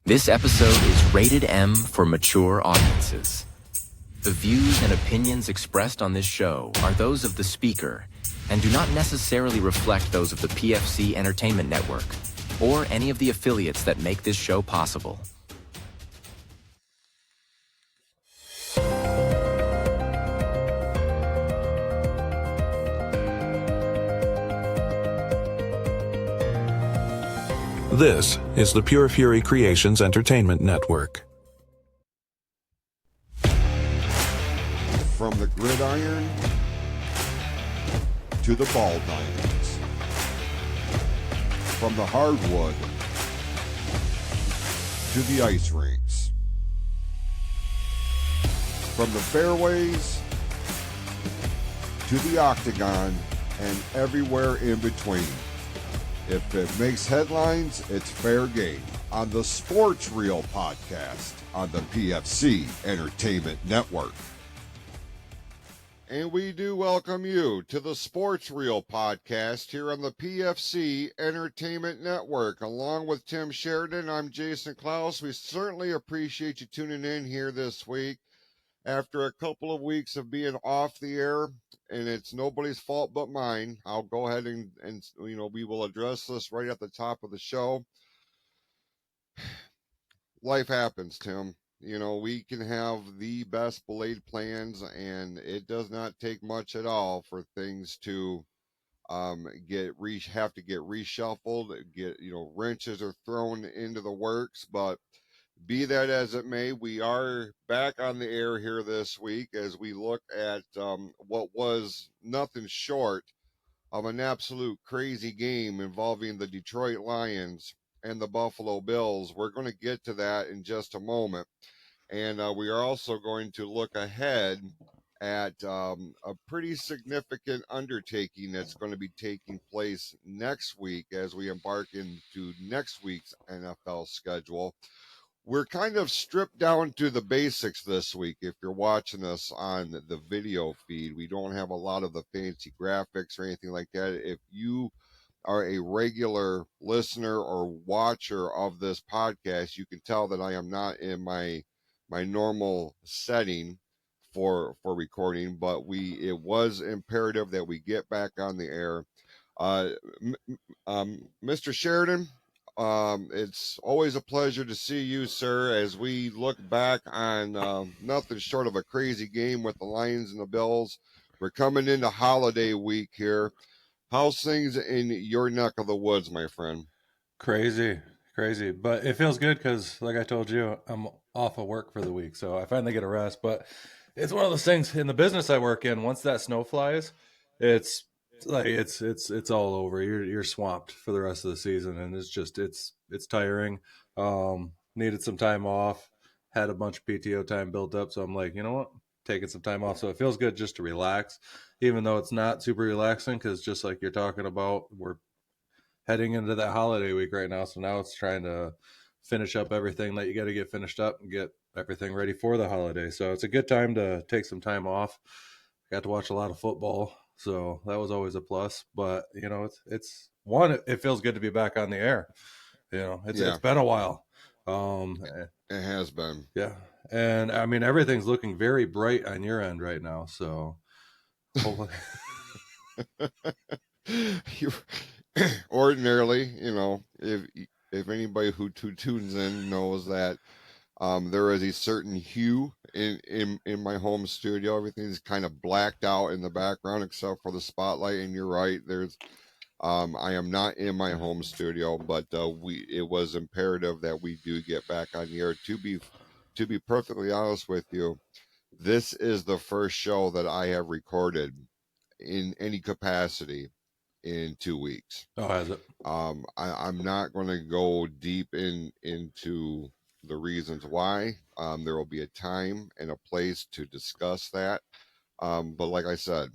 This episode is rated M for mature audiences. The views and opinions expressed on this show are those of the speaker and do not necessarily reflect those of the PFC Entertainment Network or any of the affiliates that make this show possible. This is the Pure Fury Creations Entertainment Network. From the gridiron to the ball diamonds, from the hardwood to the ice rinks, from the fairways to the octagon and everywhere in between. If it makes headlines, it's fair game on the Sports Reel podcast on the PFC Entertainment Network. And we do welcome you to the Sports Reel podcast here on the PFC Entertainment Network. Along with Tim Sheridan, I'm Jason Klaus. We certainly appreciate you tuning in here this week. After a couple of weeks of being off the air, and it's nobody's fault but mine, I'll go ahead and we will address this right at the top of the show. Life happens, Tim. We can have the best laid plans, and it does not take much at all for things to have to get reshuffled. Wrenches are thrown into the works, but be that as it may, we are back on the air here this week as we look at what was nothing short of an absolute crazy game involving the Detroit Lions and the Buffalo Bills. We're going to get to that in just a moment. And we are also going to look ahead at a pretty significant undertaking that's going to be taking place next week as we embark into next week's NFL schedule. We're kind of stripped down to the basics this week. If you're watching us on the video feed, we don't have a lot of the fancy graphics or anything like that. If you are a regular listener or watcher of this podcast, you can tell that I am not in my normal setting for recording, but it was imperative that we get back on the air. Mr. Sheridan, it's always a pleasure to see you, sir, as we look back on nothing short of a crazy game with the Lions and the Bills. We're coming into holiday week here. How's things in your neck of the woods, my friend? Crazy. But it feels good because, like I told you, I'm off of work for the week, so I finally get a rest. But it's one of those things in the business I work in. Once that snow flies, it's like it's all over. You're swamped for the rest of the season, and it's tiring. Needed some time off. Had a bunch of PTO time built up, so I'm like, you know what, taking some time off. So it feels good just to relax, even though it's not super relaxing because just like you're talking about, we're heading into that holiday week right now. So now it's trying to finish up everything that you got to get finished up and get everything ready for the holiday. So it's a good time to take some time off. Got to watch a lot of football, so that was always a plus. But it feels good to be back on the air. It's been a while. It has been. Yeah. And I mean, everything's looking very bright on your end right now. So hopefully. Ordinarily, if anybody who tunes in knows that there is a certain hue in my home studio. Everything's kind of blacked out in the background except for the spotlight. And you're right, I am not in my home studio, but it was imperative that we do get back on the air. To be perfectly honest with you, this is the first show that I have recorded in any capacity in 2 weeks. Oh, has it? I'm not going to go deep into the reasons why. There will be a time and a place to discuss that. But like I said,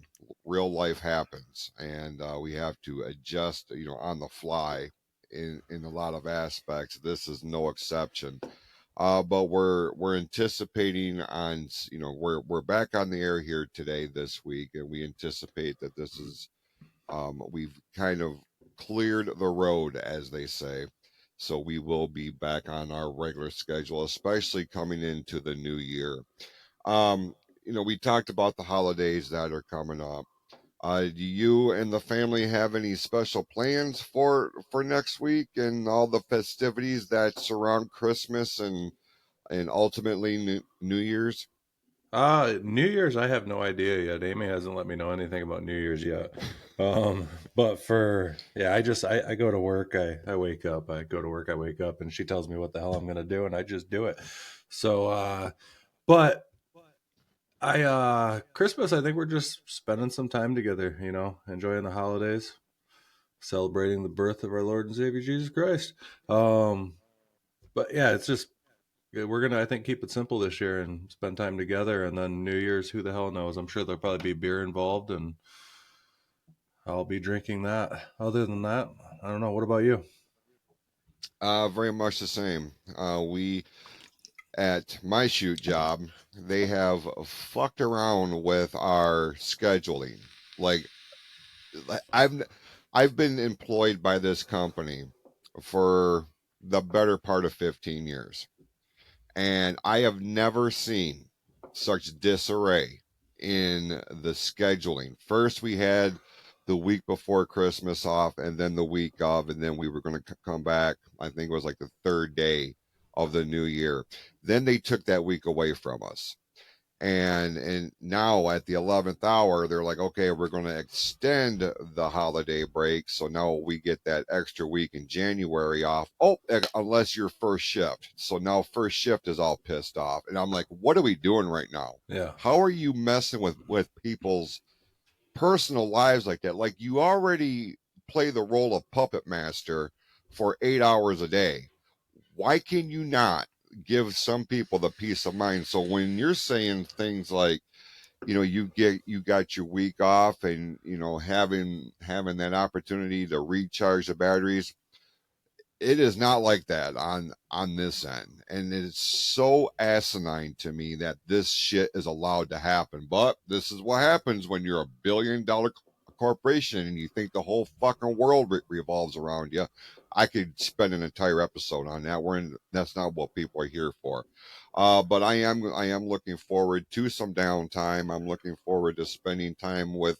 real life happens, and we have to adjust, on the fly in a lot of aspects. This is no exception. But we're anticipating on, we're back on the air here today, this week, and we anticipate that this is, we've kind of cleared the road, as they say. So we will be back on our regular schedule, especially coming into the new year. Um, we talked about the holidays that are coming up. Do you and the family have any special plans for next week and all the festivities that surround Christmas and ultimately New Year's? New Year's, I have no idea yet. Amy hasn't let me know anything about New Year's yet. But I go to work, I wake up, I go to work, I wake up, and she tells me what the hell I'm gonna do, and I just do it. So, but Christmas, I think we're just spending some time together, enjoying the holidays, celebrating the birth of our Lord and Savior Jesus Christ. Um, but yeah, it's just we're gonna, I think, keep it simple this year and spend time together. And then New Year's, who the hell knows? I'm sure there'll probably be beer involved, and I'll be drinking that. Other than that, I don't know. What about you? Very much the same. We at my shoot job, they have fucked around with our scheduling. Like I've been employed by this company for the better part of 15 years, and I have never seen such disarray in the scheduling. First, we had the week before Christmas off, and then the week of, and then we were going to come back. I think it was like the third day of the new year. Then they took that week away from us. And now at the 11th hour, they're like, okay, we're going to extend the holiday break, so now we get that extra week in January off. Oh, unless you're first shift. So now first shift is all pissed off, and I'm like, what are we doing right now? Yeah. How are you messing with people's personal lives like that? Like, you already play the role of puppet master for 8 hours a day. Why can you not give some people the peace of mind? So when you're saying things like, you got your week off, and having that opportunity to recharge the batteries, it is not like that on this end, and it's so asinine to me that this shit is allowed to happen. But this is what happens when you're $1 billion corporation and you think the whole fucking world revolves around you. I could spend an entire episode on that. That's not what people are here for. But I am looking forward to some downtime. I'm looking forward to spending time with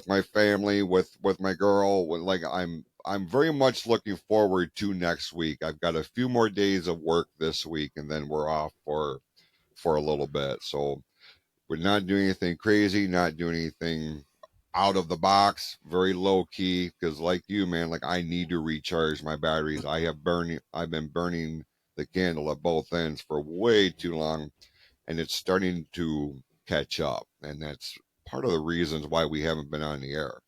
my family, with my girl. Like, I'm very much looking forward to next week. I've got a few more days of work this week, and then we're off for a little bit. So we're not doing anything crazy, not doing anything out of the box, very low key. Because like you, man, like, I need to recharge my batteries. I've been burning the candle at both ends for way too long, and it's starting to catch up. And that's part of the reasons why we haven't been on the air.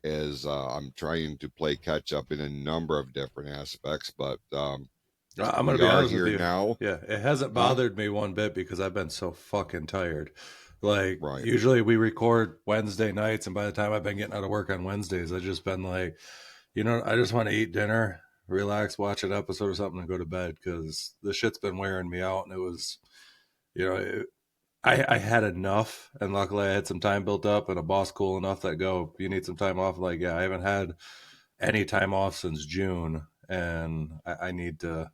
Is I'm trying to play catch up in a number of different aspects, but I'm gonna we be are honest with here you. now. Yeah, it hasn't Huh? bothered me one bit because I've been so fucking tired. Like, Right. usually we record Wednesday nights, and by the time I've been getting out of work on Wednesdays, I've just been like, I just want to eat dinner, relax, watch an episode or something, and go to bed because the shit's been wearing me out. And it was, you know, it, I had enough, and luckily I had some time built up, and a boss cool enough that you need some time off. Like, yeah, I haven't had any time off since June, and I need to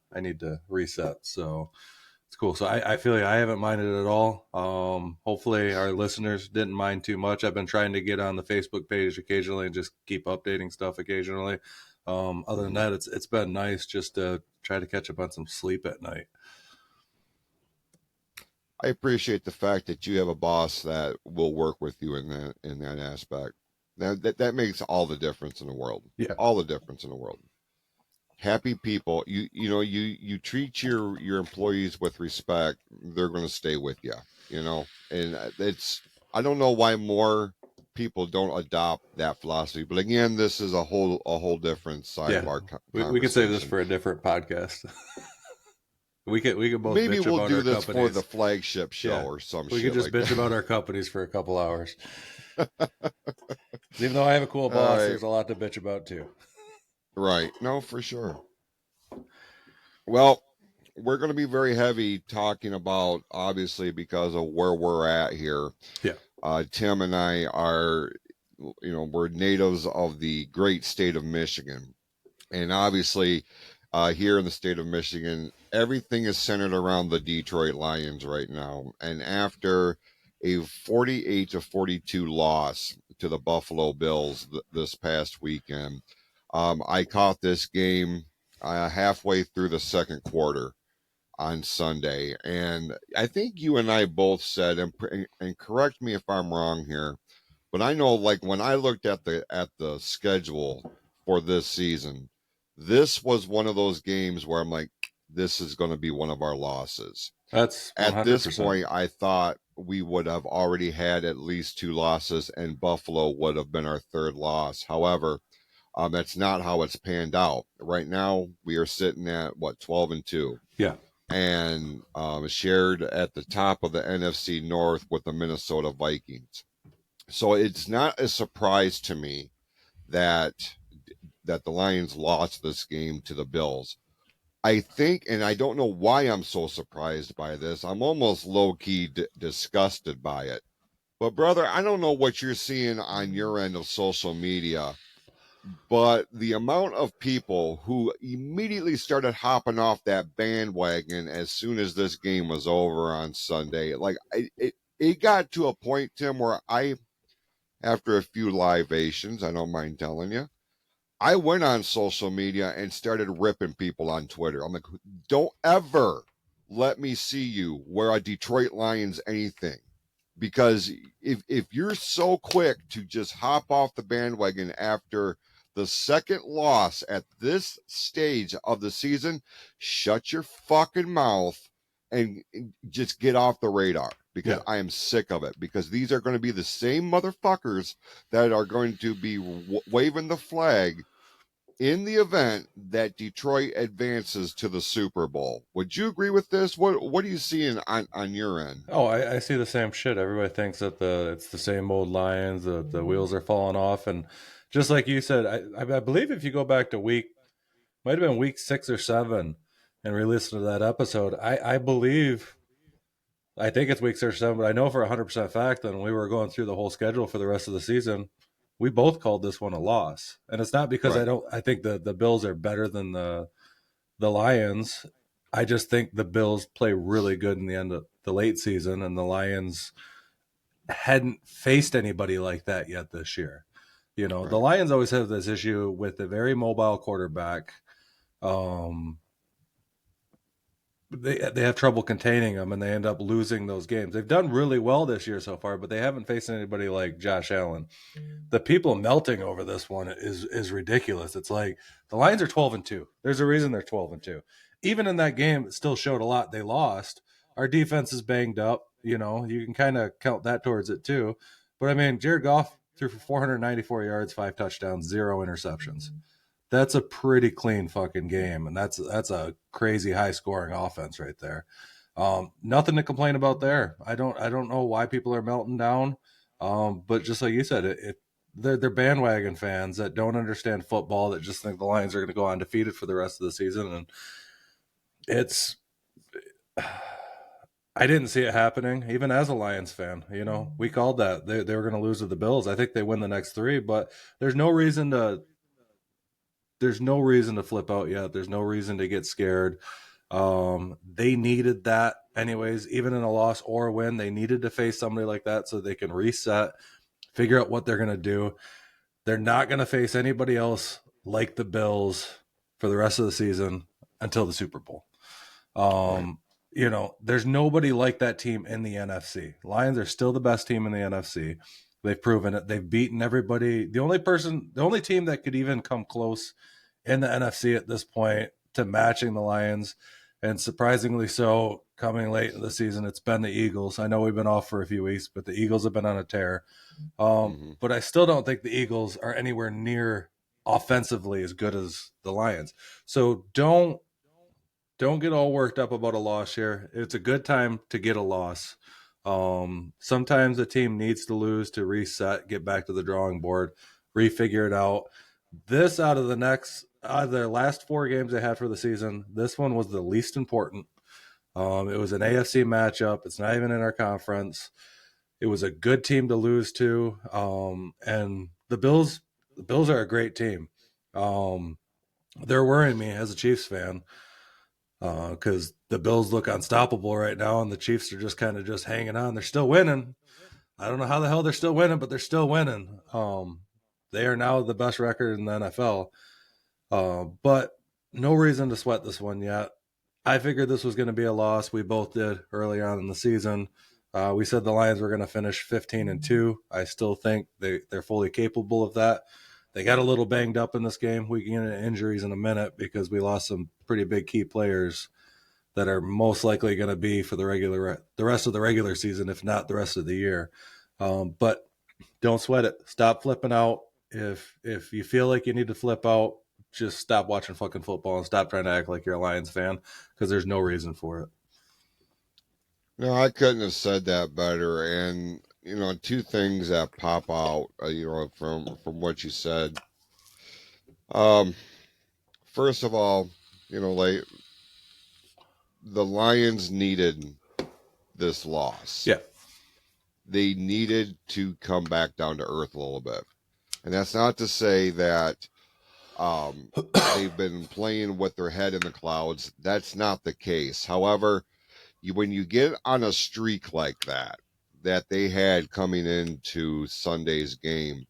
reset. So it's cool. So I feel like I haven't minded at all. Hopefully our listeners didn't mind too much. I've been trying to get on the Facebook page occasionally and just keep updating stuff occasionally. Other than Mm-hmm. that, it's been nice just to try to catch up on some sleep at night. I appreciate the fact that you have a boss that will work with you in that aspect. That makes all the difference in the world. Yeah. All the difference in the world. Happy people, you treat your employees with respect, they're going to stay with you. And it's I don't know why more people don't adopt that philosophy. But again, this is a whole different side of Yeah. our We could save this conversation. for a different podcast. We could both Maybe bitch we'll about do our this for the companies. flagship show Yeah. or some We could shit just like bitch that. about our companies for a couple hours. Even though I have a cool All boss, right. there's a lot to bitch about too. Right. No, for sure. Well, we're going to be very heavy talking about, obviously, because of where we're at here. Yeah. Tim and I are, we're natives of the great state of Michigan. And obviously, here in the state of Michigan, everything is centered around the Detroit Lions right now. And after a 48-42 loss to the Buffalo Bills this past weekend, I caught this game halfway through the second quarter on Sunday, and I think you and I both said, and correct me if I'm wrong here, but I know, like, when I looked at the schedule for this season, this was one of those games where I'm like, this is going to be one of our losses. That's At this 100%. point, I thought we would have already had at least two losses, and Buffalo would have been our third loss. However, that's not how it's panned out. Right now, we are sitting at what, 12-2, Yeah. and shared at the top of the NFC North with the Minnesota Vikings. So it's not a surprise to me that the Lions lost this game to the Bills. I think, and I don't know why I'm so surprised by this. I'm almost low key disgusted by it. But brother, I don't know what you're seeing on your end of social media, but the amount of people who immediately started hopping off that bandwagon as soon as this game was over on Sunday, like it got to a point, Tim, where after a few libations, I don't mind telling you, I went on social media and started ripping people on Twitter. I'm like, don't ever let me see you wear a Detroit Lions anything. Because if you're so quick to just hop off the bandwagon after the second loss at this stage of the season, shut your fucking mouth and just get off the radar, because Yeah. I am sick of it. Because these are going to be the same motherfuckers that are going to be waving the flag in the event that Detroit advances to the Super Bowl. Would you agree with this? What are you seeing on your end? Oh, I see the same shit. Everybody thinks that it's the same old Lions. The wheels are falling off, and just like you said, I believe if you go back to might have been week 6 or 7, and re-listen to that episode, I think it's week 6 or 7, but I know for 100% fact that when we were going through the whole schedule for the rest of the season, we both called this one a loss, and it's not because Right. I think the Bills are better than the Lions. I just think the Bills play really good in the end of the late season, and the Lions hadn't faced anybody like that yet this year. You know, the Right. Lions always have this issue with a very mobile quarterback. Um, they have trouble containing them, and they end up losing those games. They've done really well this year so far, but they haven't faced anybody like Josh Allen. The people melting over this one is ridiculous. It's like the Lions are 12-2. There's a reason they're 12-2. Even in that game, it still showed a lot. They lost. Our defense is banged up. You know, you can kind of count that towards it too. But I mean, Jared Goff threw for 494 yards, 5 touchdowns, 0 interceptions. That's a pretty clean fucking game, and that's a crazy high scoring offense right there. Nothing to complain about there. I don't know why people are melting down. But just like you said, they're bandwagon fans that don't understand football, that just think the Lions are going to go undefeated for the rest of the season, and it's. I didn't see it happening, even as a Lions fan. You know, we called that they were going to lose to the Bills. I think they win the next 3, but there's no reason to there's no reason to flip out yet. There's no reason to get scared. They needed that anyways, even in a loss or a win. They needed to face somebody like that so they can reset, figure out what they're going to do. They're not going to face anybody else like the Bills for the rest of the season until the Super Bowl. Right. You know, there's nobody like that team in the NFC. Lions are still the best team in the NFC. They've proven it. They've beaten everybody. The only team that could even come close in the NFC at this point to matching the Lions, and surprisingly so, coming late in the season, it's been the Eagles. I know we've been off for a few weeks, but the Eagles have been on a tear. Mm-hmm. But I still don't think the Eagles are anywhere near offensively as good as the Lions. So don't get all worked up about a loss here. It's a good time to get a loss. Sometimes a team needs to lose to reset, get back to the drawing board, refigure it out. This out of their last 4 games they had for the season, this one was the least important. It was an AFC matchup. It's not even in our conference. It was a good team to lose to. And the Bills are a great team. they're worrying me as a Chiefs fan because the Bills look unstoppable right now, and the Chiefs are just kind of just hanging on. They're still winning. I don't know how the hell they're still winning, but they're still winning. They are now the best record in the NFL. But no reason to sweat this one yet. I figured this was going to be a loss. We both did early on in the season. We said the Lions were going to finish 15-2. I still think they're fully capable of that. They got a little banged up in this game. We can get into injuries in a minute because we lost some pretty big key players that are most likely going to be for the rest of the regular season, if not the rest of the year. But don't sweat it. Stop flipping out. If you feel like you need to flip out, just stop watching fucking football and stop trying to act like you're a Lions fan because there's no reason for it. No, I couldn't have said that better. And two things that pop out, from what you said. First of all, like the Lions needed this loss. Yeah. They needed to come back down to earth a little bit. And that's not to say that they've been playing with their head in the clouds. That's not the case. However, when you get on a streak like that they had coming into Sunday's game,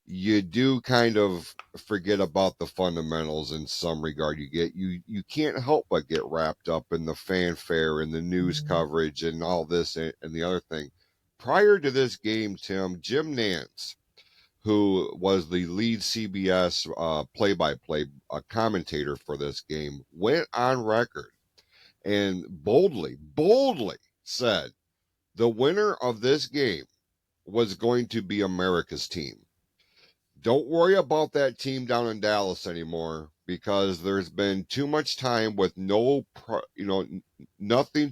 you do kind of forget about the fundamentals in some regard. You can't help but get wrapped up in the fanfare and the news coverage and all this and the other thing. Prior to this game, Tim, Jim Nantz, who was the lead CBS play-by-play commentator for this game, went on record and boldly said the winner of this game was going to be America's team. Don't worry about that team down in Dallas anymore because there's been too much time with nothing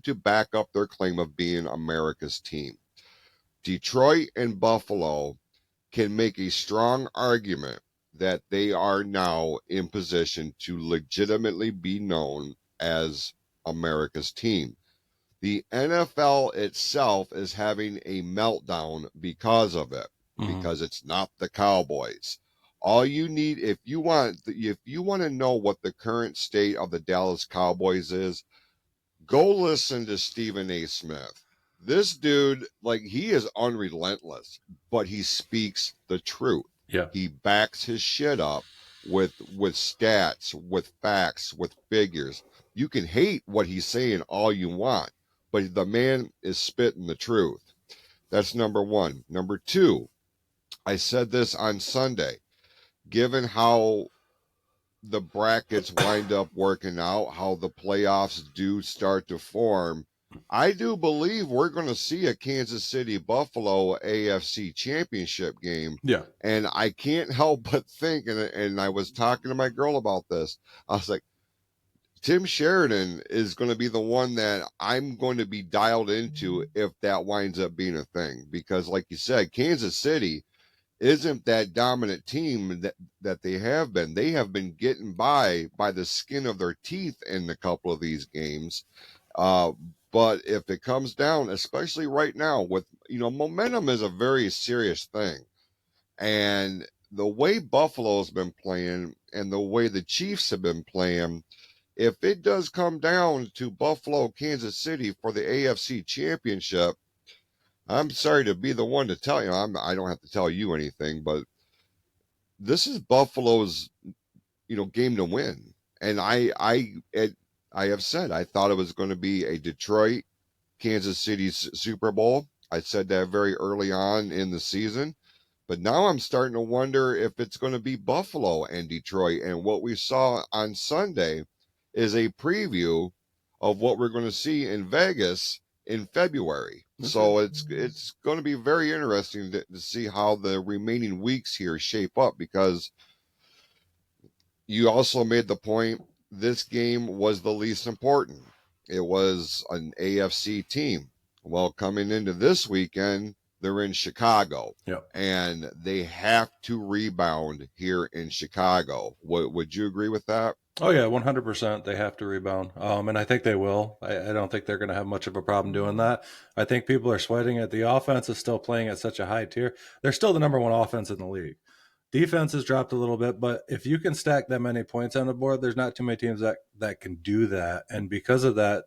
to back up their claim of being America's team. Detroit and Buffalo can make a strong argument that they are now in position to legitimately be known as America's team. The NFL itself is having a meltdown because of it, because it's not the Cowboys. All you need, if you want to know what the current state of the Dallas Cowboys is, go listen to Stephen A. Smith. This dude, he is unrelentless, but he speaks the truth. Yeah. He backs his shit up with stats, with facts, with figures. You can hate what he's saying all you want, but the man is spitting the truth. That's number one. Number two, I said this on Sunday. Given how the brackets wind up working out, how the playoffs do start to form, I do believe we're going to see a Kansas City Buffalo AFC championship game. Yeah. And I can't help but think, and I was talking to my girl about this, I was like, Tim Sheridan is going to be the one that I'm going to be dialed into if that winds up being a thing. Because like you said, Kansas City isn't that dominant team that they have been. They have been getting by the skin of their teeth in a couple of these games. But if it comes down, especially right now with, momentum is a very serious thing. And the way Buffalo's been playing and the way the Chiefs have been playing, if it does come down to Buffalo, Kansas City for the AFC championship, I'm sorry to be the one to tell you. I don't have to tell you anything, but this is Buffalo's, game to win. And I have said I thought it was going to be a Detroit, Kansas City's Super Bowl. I said that very early on in the season, but now I'm starting to wonder if it's going to be Buffalo and Detroit. And what we saw on Sunday is a preview of what we're going to see in Vegas in February. So it's going to be very interesting to see how the remaining weeks here shape up, because you also made the point this game was the least important. It was an AFC team. Well, coming into this weekend, they're in Chicago. Yep. And they have to rebound here in Chicago. Would you agree with that? Oh, yeah, 100%. They have to rebound. And I think they will. I don't think they're going to have much of a problem doing that. I think people are sweating it. The offense is still playing at such a high tier. They're still the number one offense in the league. Defense has dropped a little bit, but if you can stack that many points on the board, there's not too many teams that can do that. And because of that,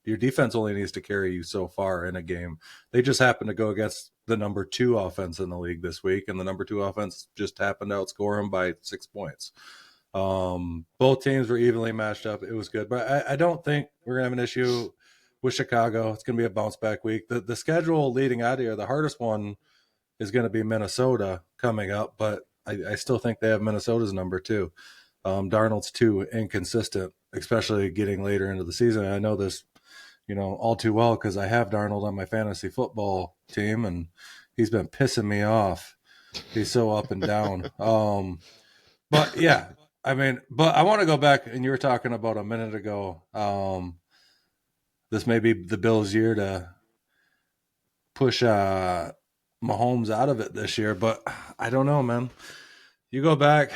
your defense only needs to carry you so far in a game. They just happened to go against the number 2 offense in the league this week, and the number 2 offense just happened to outscore them by 6 points. Both teams were evenly matched up. It was good, but I don't think we're gonna have an issue with Chicago. It's gonna be a bounce back week. The schedule leading out of here, the hardest one is going to be Minnesota coming up, but I still think they have Minnesota's number 2. Darnold's too inconsistent, especially getting later into the season. And I know this, all too well because I have Darnold on my fantasy football team, and he's been pissing me off. He's so up and down. But yeah, but I want to go back, and you were talking about a minute ago. This may be the Bills' year to push Mahomes out of it this year, but I don't know, man. You go back,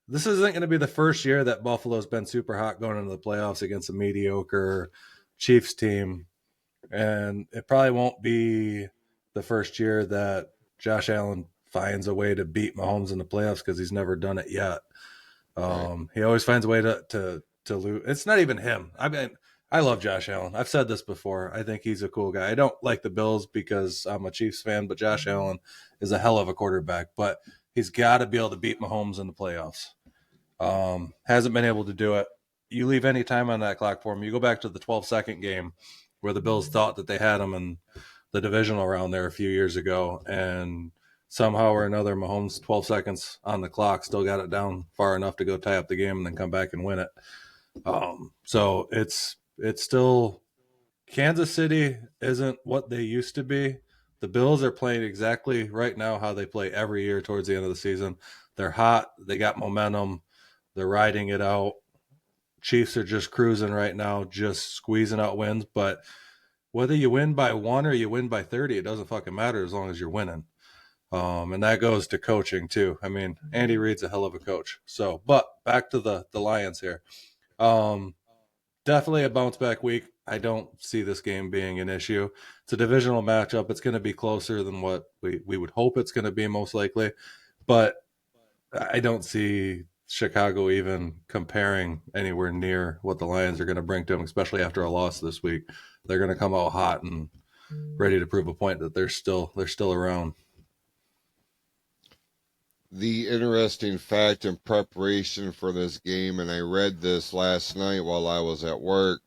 this isn't going to be the first year that Buffalo's been super hot going into the playoffs against a mediocre Chiefs team, and it probably won't be the first year that Josh Allen finds a way to beat Mahomes in the playoffs because he's never done it yet. He always finds a way to lose. It's not even him. I love Josh Allen. I've said this before. I think he's a cool guy. I don't like the Bills because I'm a Chiefs fan, but Josh Allen is a hell of a quarterback. But he's got to be able to beat Mahomes in the playoffs. Hasn't been able to do it. You leave any time on that clock for him. You go back to the 12-second game where the Bills thought that they had him in the divisional round there a few years ago, and somehow or another, Mahomes 12 seconds on the clock still got it down far enough to go tie up the game and then come back and win it. So it's still, Kansas City isn't what they used to be. The Bills are playing exactly right now how they play every year towards the end of the season. They're hot. They got momentum. They're riding it out. Chiefs are just cruising right now, just squeezing out wins. But whether you win by 1 or you win by 30, it doesn't fucking matter as long as you're winning. And that goes to coaching too. I mean, Andy Reid's a hell of a coach. So, but back to the Lions here. Definitely a bounce back week. I don't see this game being an issue. It's a divisional matchup. It's going to be closer than what we would hope it's going to be, most likely. But I don't see Chicago even comparing anywhere near what the Lions are going to bring to them, especially after a loss this week. They're going to come out hot and ready to prove a point that they're still around. The interesting fact in preparation for this game, and I read this last night while I was at work,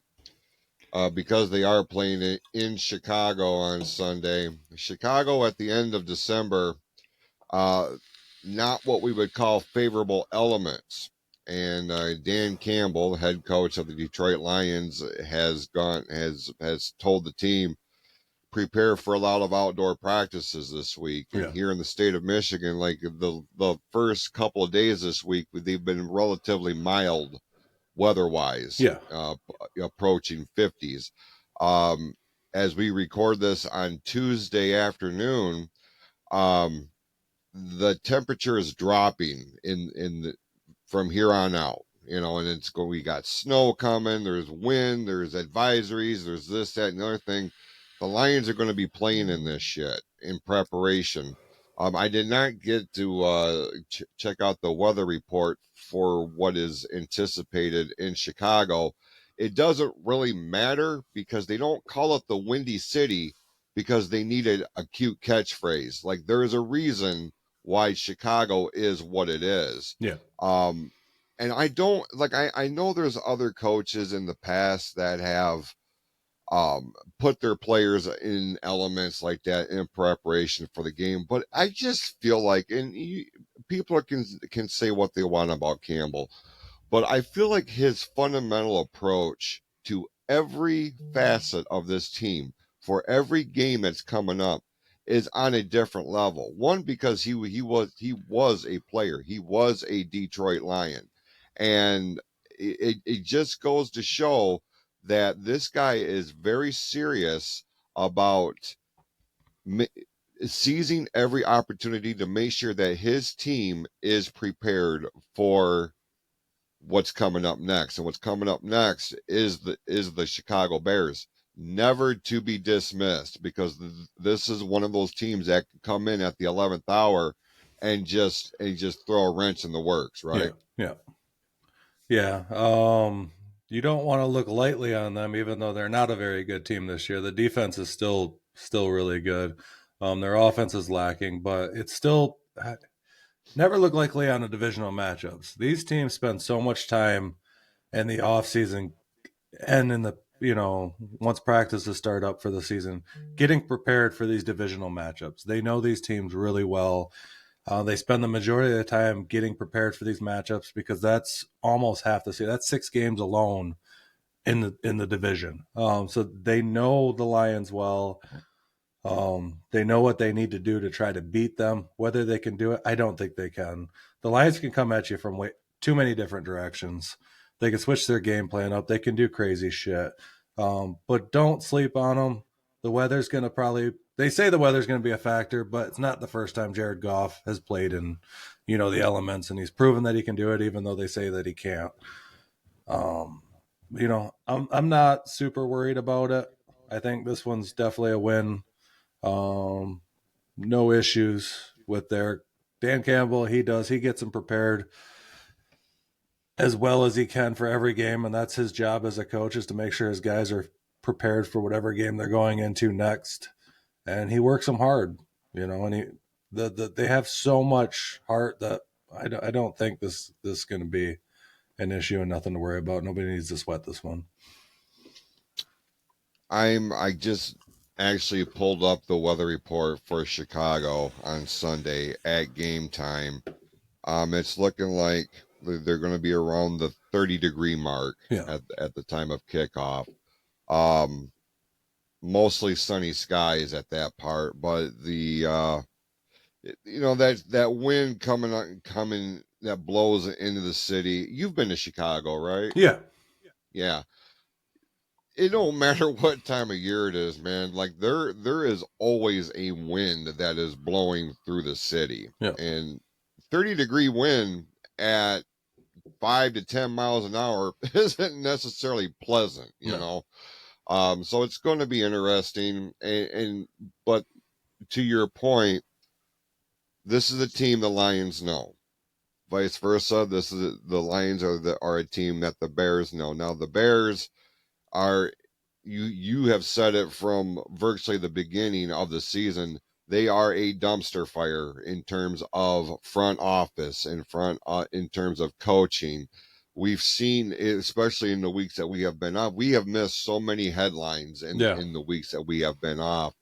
because they are playing it in Chicago on Sunday. Chicago at the end of December, not what we would call favorable elements. And Dan Campbell, head coach of the Detroit Lions, has told the team, prepare for a lot of outdoor practices this week. And here in the state of Michigan, like the first couple of days this week, they've been relatively mild weather-wise, approaching 50s. As we record this on Tuesday afternoon, the temperature is dropping from here on out, and we got snow coming, there's wind, there's advisories, there's this, that, and the other thing. The Lions are going to be playing in this shit in preparation. I did not get to check out the weather report for what is anticipated in Chicago. It doesn't really matter because they don't call it the Windy City because they needed a cute catchphrase. Like, there is a reason why Chicago is what it is. Yeah. And I don't I know there's other coaches in the past that have put their players in elements like that in preparation for the game, but I just feel like, and people can say what they want about Campbell, but I feel like his fundamental approach to every facet of this team for every game that's coming up is on a different level. One, because he was a player, he was a Detroit Lion, and it just goes to show that this guy is very serious about seizing every opportunity to make sure that his team is prepared for what's coming up next. And what's coming up next is the Chicago Bears, never to be dismissed, because this is one of those teams that can come in at the 11th hour and just throw a wrench in the works, right? Yeah. You don't want to look lightly on them, even though they're not a very good team this year. The defense is still really good. Their offense is lacking, but it's still never look lightly on the divisional matchups. These teams spend so much time in the off season and in the once practices start up for the season, getting prepared for these divisional matchups. They know these teams really well. They spend the majority of the time getting prepared for these matchups because that's almost half the season. That's 6 games alone in the division. So they know the Lions well. They know what they need to do to try to beat them. Whether they can do it, I don't think they can. The Lions can come at you from too many different directions. They can switch their game plan up. They can do crazy shit. But don't sleep on them. The weather's going to probably, they say the weather's going to be a factor, but it's not the first time Jared Goff has played in, the elements, and he's proven that he can do it, even though they say that he can't. I'm not super worried about it. I think this one's definitely a win. No issues with their Dan Campbell. He gets them prepared as well as he can for every game, and that's his job as a coach, is to make sure his guys are prepared for whatever game they're going into next. And he works them hard, and they have so much heart that I don't think this is going to be an issue and nothing to worry about. Nobody needs to sweat this one. I just actually pulled up the weather report for Chicago on Sunday at game time. It's looking like they're going to be around the 30-degree mark at the time of kickoff. Mostly sunny skies at that part, but the that wind coming that blows into the city. You've been to Chicago, right? Yeah. Yeah. It don't matter what time of year it is, man. Like there is always a wind that is blowing through the city. Yeah. And 30-degree wind at 5 to 10 miles an hour isn't necessarily pleasant, you know. So it's going to be interesting. But to your point, this is a team the Lions know. Vice versa, the Lions are a team that the Bears know. Now the Bears are, you have said it from virtually the beginning of the season, they are a dumpster fire in terms of front office, in terms of coaching. We've seen, especially in the weeks that we have been off, we have missed so many headlines in the weeks that we have been off.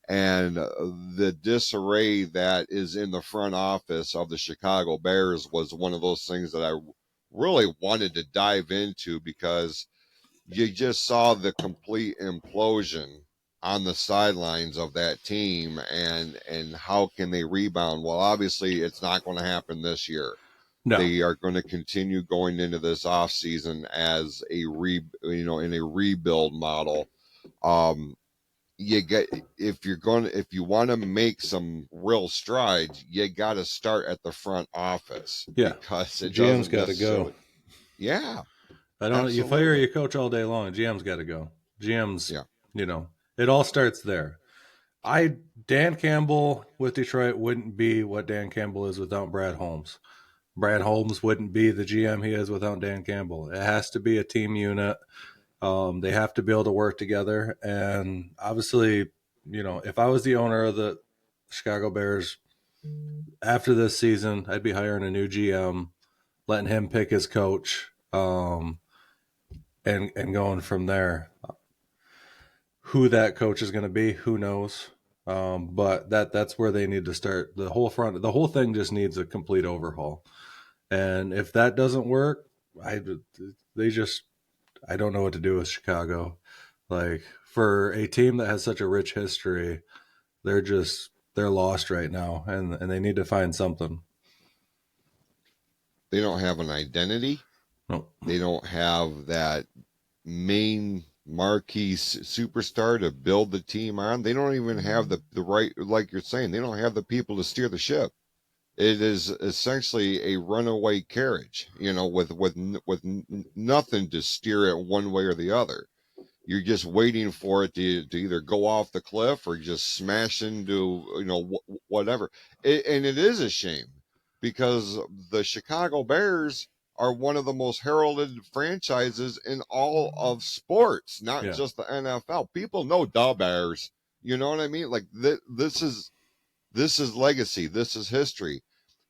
And the disarray that is in the front office of the Chicago Bears was one of those things that I really wanted to dive into, because you just saw the complete implosion on the sidelines of that team, and how can they rebound? Well, obviously it's not going to happen this year. No. They are going to continue going into this off season as in a rebuild model. If you want to make some real strides, you got to start at the front office. Yeah, Because it GM's got to go. Yeah, I don't. You fire your coach all day long. GM's got to go. GM's. Yeah. It all starts there. Dan Campbell with Detroit wouldn't be what Dan Campbell is without Brad Holmes. Brad Holmes wouldn't be the GM he is without Dan Campbell. It has to be a team unit. They have to be able to work together. And obviously, if I was the owner of the Chicago Bears after this season, I'd be hiring a new GM, letting him pick his coach, and going from there. Who that coach is going to be, who knows? But that's where they need to start. The whole thing just needs a complete overhaul. And if that doesn't work, I don't know what to do with Chicago. Like, for a team that has such a rich history, they're lost right now, and they need to find something. They don't have an identity. No. They don't have that main marquee superstar to build the team on. They don't even have the right, like you're saying, they don't have the people to steer the ship. It is essentially a runaway carriage, with nothing to steer it one way or the other. you're just waiting for it to either go off the cliff or just smash into, whatever. And it is a shame because the Chicago Bears are one of the most heralded franchises in all of sports, not Yeah. just the NFL. People know the Bears. You know what I mean? Like this is legacy. This is history.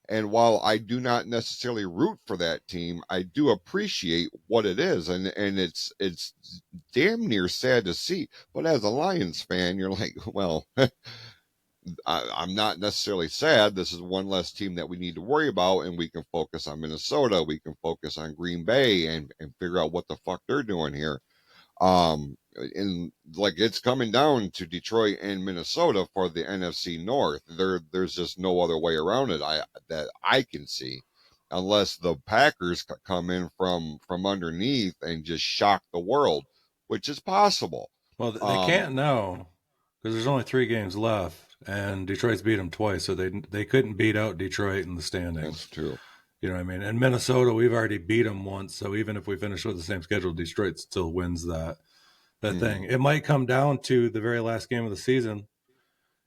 And while I do not necessarily root for that team, I do appreciate what it is, and it's damn near sad to see. But as a Lions fan, you're like, well, I'm not necessarily sad. This is one less team that we need to worry about, and we can focus on Minnesota. We can focus on Green Bay and figure out what the fuck they're doing here. And like it's coming down to Detroit and Minnesota for the NFC North. There's just no other way around it. That I can see, unless the Packers come in from underneath and just shock the world, which is possible. Well, they can't now because there's only 3 games left, and Detroit's beat them twice, so they couldn't beat out Detroit in the standings. That's true. You know what I mean? And Minnesota, we've already beat them once, so even if we finish with the same schedule, Detroit still wins that thing. It might come down to the very last game of the season,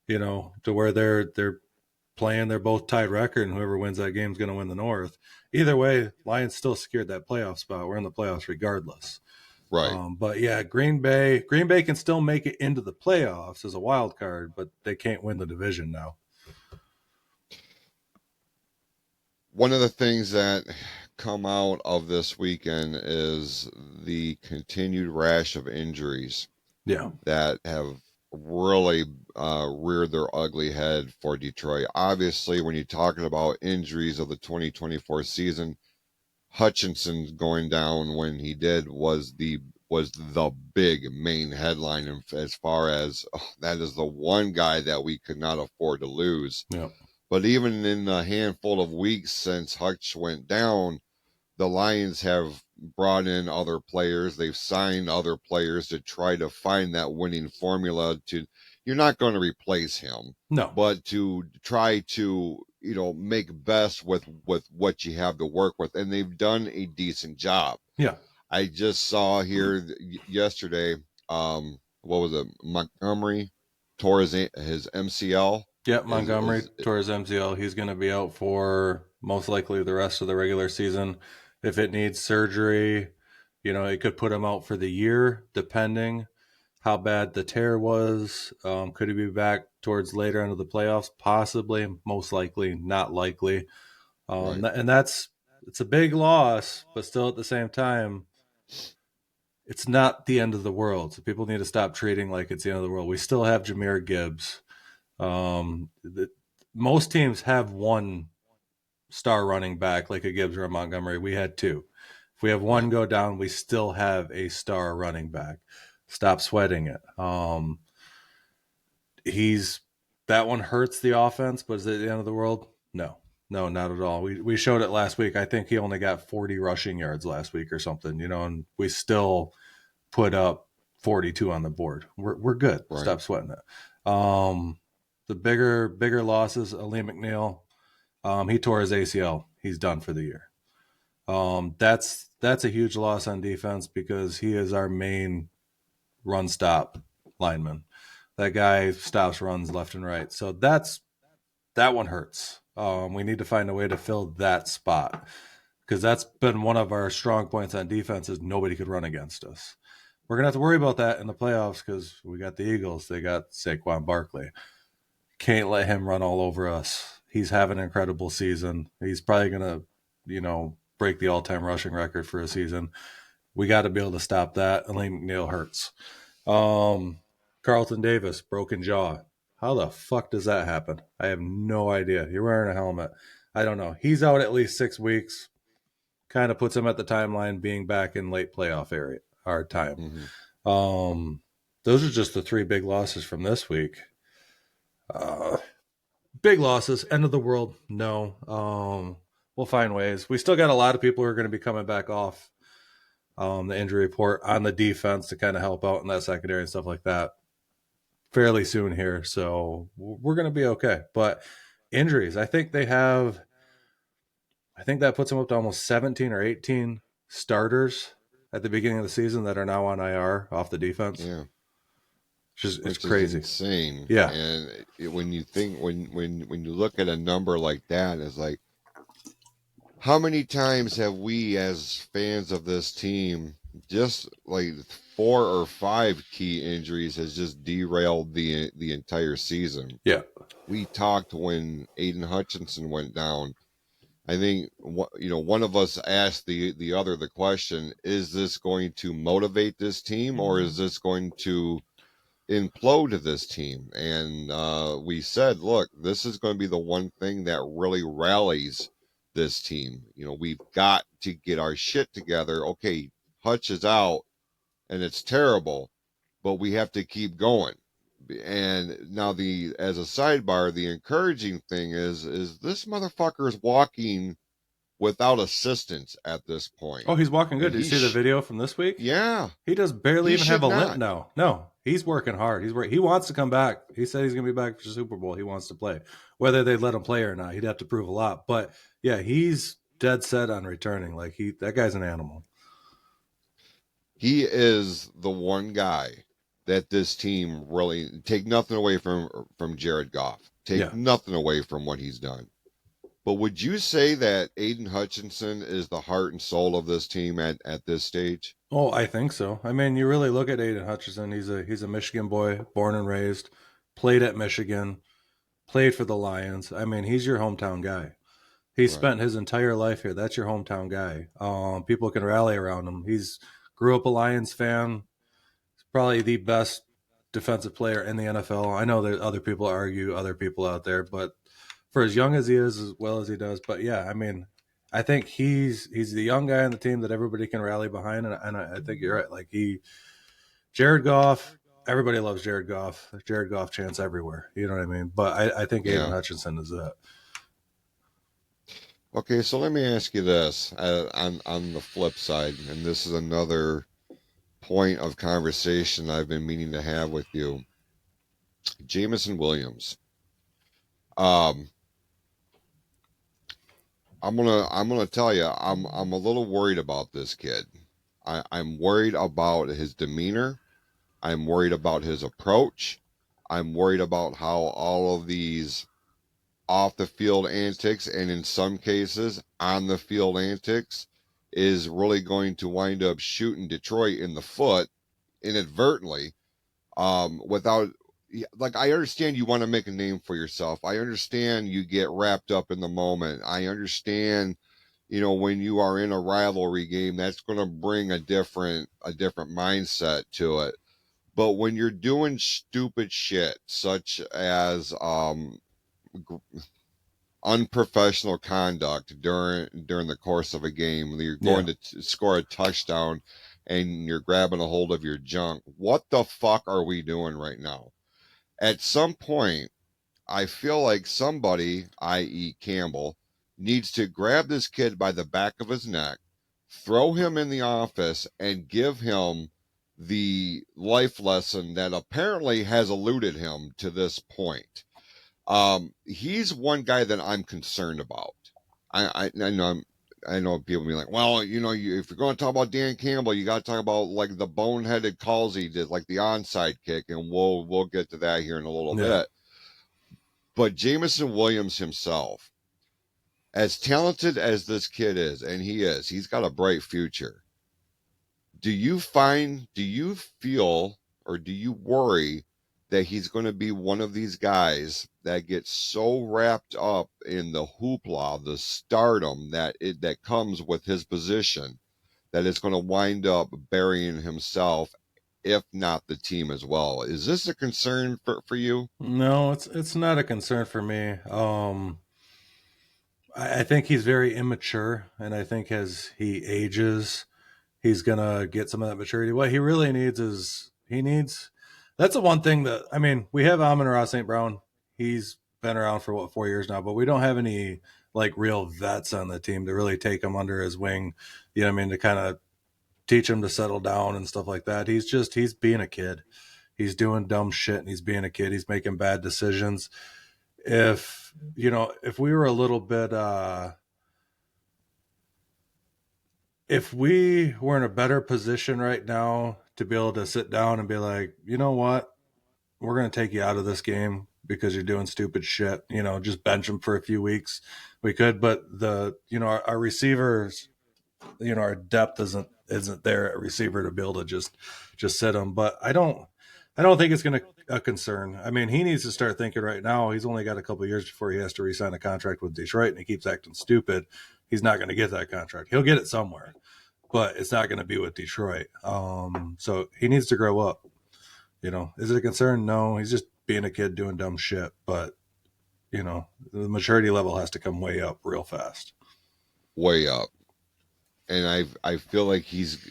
to where they're playing, they're both tied record, and whoever wins that game is going to win the North. Either way, Lions still secured that playoff spot. We're in the playoffs regardless. Right. But yeah, Green Bay can still make it into the playoffs as a wild card, but they can't win the division now. One of the things that come out of this weekend is the continued rash of injuries. Yeah. That have really reared their ugly head for Detroit. Obviously, when you're talking about injuries of the 2024 season, Hutchinson going down when he did was the big main headline as far as that is the one guy that we could not afford to lose. Yeah. But even in a handful of weeks since Hutch went down, the Lions have brought in other players. They've signed other players to try to find that winning formula. You're not going to replace him, no, but to try to make best with what you have to work with, and they've done a decent job. Yeah, I just saw here yesterday. What was it? Montgomery tore his MCL. Yeah, Montgomery tore his MCL. He's going to be out for most likely the rest of the regular season. If it needs surgery, it could put him out for the year, depending how bad the tear was. Could he be back towards later into the playoffs? Possibly, most likely, not likely. Right. And it's a big loss, but still at the same time, it's not the end of the world. So people need to stop treating like it's the end of the world. We still have Jahmyr Gibbs. Most teams have one star running back like a Gibbs or a Montgomery. We had 2. If we have one go down, we still have a star running back. Stop sweating it. That one hurts the offense, but is it the end of the world? No, not at all. We showed it last week. I think he only got 40 rushing yards last week or something, and we still put up 42 on the board. We're good. Right. Stop sweating it. The bigger losses, Ali McNeil, he tore his ACL. He's done for the year. That's a huge loss on defense because he is our main run stop lineman. That guy stops runs left and right. So that one hurts. We need to find a way to fill that spot because that's been one of our strong points on defense is nobody could run against us. We're going to have to worry about that in the playoffs because we got the Eagles. They got Saquon Barkley. Can't let him run all over us. He's having an incredible season. He's probably going to, break the all-time rushing record for a season. We got to be able to stop that. Ali McNeil hurts. Carlton Davis, broken jaw. How the fuck does that happen? I have no idea. You're wearing a helmet. I don't know. He's out at least 6 weeks. Kind of puts him at the timeline being back in late playoff area, our time. Mm-hmm. Those are just the 3 big losses from this week. Big losses, end of the world. No. We'll find ways. We still got a lot of people who are going to be coming back off the injury report on the defense to kind of help out in that secondary and stuff like that fairly soon here. So we're going to be okay. But injuries, I think that puts them up to almost 17 or 18 starters at the beginning of the season that are now on IR off the defense. Yeah. It's Which crazy. is insane. Yeah. And when you think, when you look at a number like that, it's like, how many times have we as fans of this team, just like 4 or 5 key injuries has just derailed the entire season? Yeah. We talked when Aiden Hutchinson went down. I think one of us asked the other the question: is this going to motivate this team, or is this going to implode this team? And we said, look, this is going to be the one thing that really rallies this team. We've got to get our shit together. Okay, Hutch is out, and it's terrible, but we have to keep going. And now, as a sidebar, the encouraging thing is this motherfucker is walking without assistance at this point. Oh, he's walking good. And Did you see the video from this week? Yeah. He does barely He even have should a limp not. now. No, he's working hard. He wants to come back. He said he's going to be back for the Super Bowl. He wants to play. Whether they let him play or not, he'd have to prove a lot. But yeah, he's dead set on returning. Like that guy's an animal. He is the one guy that this team really take nothing away from Jared Goff. Take nothing away from what he's done. But would you say that Aiden Hutchinson is the heart and soul of this team at this stage? Oh, I think so. I mean, you really look at Aiden Hutchinson. He's a Michigan boy, born and raised, played at Michigan, played for the Lions. I mean, he's your hometown guy. He spent his entire life here. That's your hometown guy. People can rally around him. He's grew up a Lions fan. He's probably the best defensive player in the NFL. I know that other people argue, other people out there, but for as young as he is, as well as he does, but yeah, I mean, I think he's the young guy on the team that everybody can rally behind, and I think you're right. Like Jared Goff, everybody loves Jared Goff. Jared Goff chants everywhere. You know what I mean? But I think Aiden Hutchinson is that. Okay, so let me ask you this on the flip side, and this is another point of conversation I've been meaning to have with you. Jameson Williams. I'm gonna tell you, I'm a little worried about this kid. I'm worried about his demeanor. I'm worried about his approach. I'm worried about how all of these off the field antics, and in some cases on the field antics, is really going to wind up shooting Detroit in the foot inadvertently. Without, like, I understand you want to make a name for yourself. I understand you get wrapped up in the moment. I understand, when you are in a rivalry game, that's going to bring a different mindset to it. But when you're doing stupid shit such as unprofessional conduct during the course of a game, you're going to score a touchdown and you're grabbing a hold of your junk, what the fuck are we doing right now? At some point, I feel like somebody, i.e. Campbell, needs to grab this kid by the back of his neck, throw him in the office, and give him the life lesson that apparently has eluded him to this point. He's one guy that I'm concerned about. I know people be like, well, if you're going to talk about Dan Campbell, you got to talk about like the boneheaded calls he did, like the onside kick, and we'll get to that here in a little bit. But Jameson Williams himself, as talented as this kid is, and he's got a bright future. Do you feel, or do you worry that he's going to be one of these guys that gets so wrapped up in the hoopla, the stardom that comes with his position, that it's going to wind up burying himself, if not the team as well? Is this a concern for you? No, it's not a concern for me. I think he's very immature, and I think as he ages, he's gonna get some of that maturity. What he really needs is that's the one thing that, I mean, we have Amon-Ra St. Brown. He's been around for 4 years now, but we don't have any like real vets on the team to really take him under his wing. You know what I mean? To kind of teach him to settle down and stuff like that. He's being a kid. He's doing dumb shit and he's being a kid. He's making bad decisions. If we were a little bit if we were in a better position right now to be able to sit down and be like, you know what, we're going to take you out of this game because you're doing stupid shit, just bench them for a few weeks, we could. But our receivers, our depth isn't there at receiver to be able to just sit them. But I don't think it's going to a concern. I mean, he needs to start thinking right now. He's only got a couple of years before he has to re-sign a contract with Detroit, and he keeps acting stupid. He's not going to get that contract. He'll get it somewhere, but it's not going to be with Detroit. So he needs to grow up. Is it a concern? No, he's just being a kid doing dumb shit. But the maturity level has to come way up real fast. Way up. And I feel like he's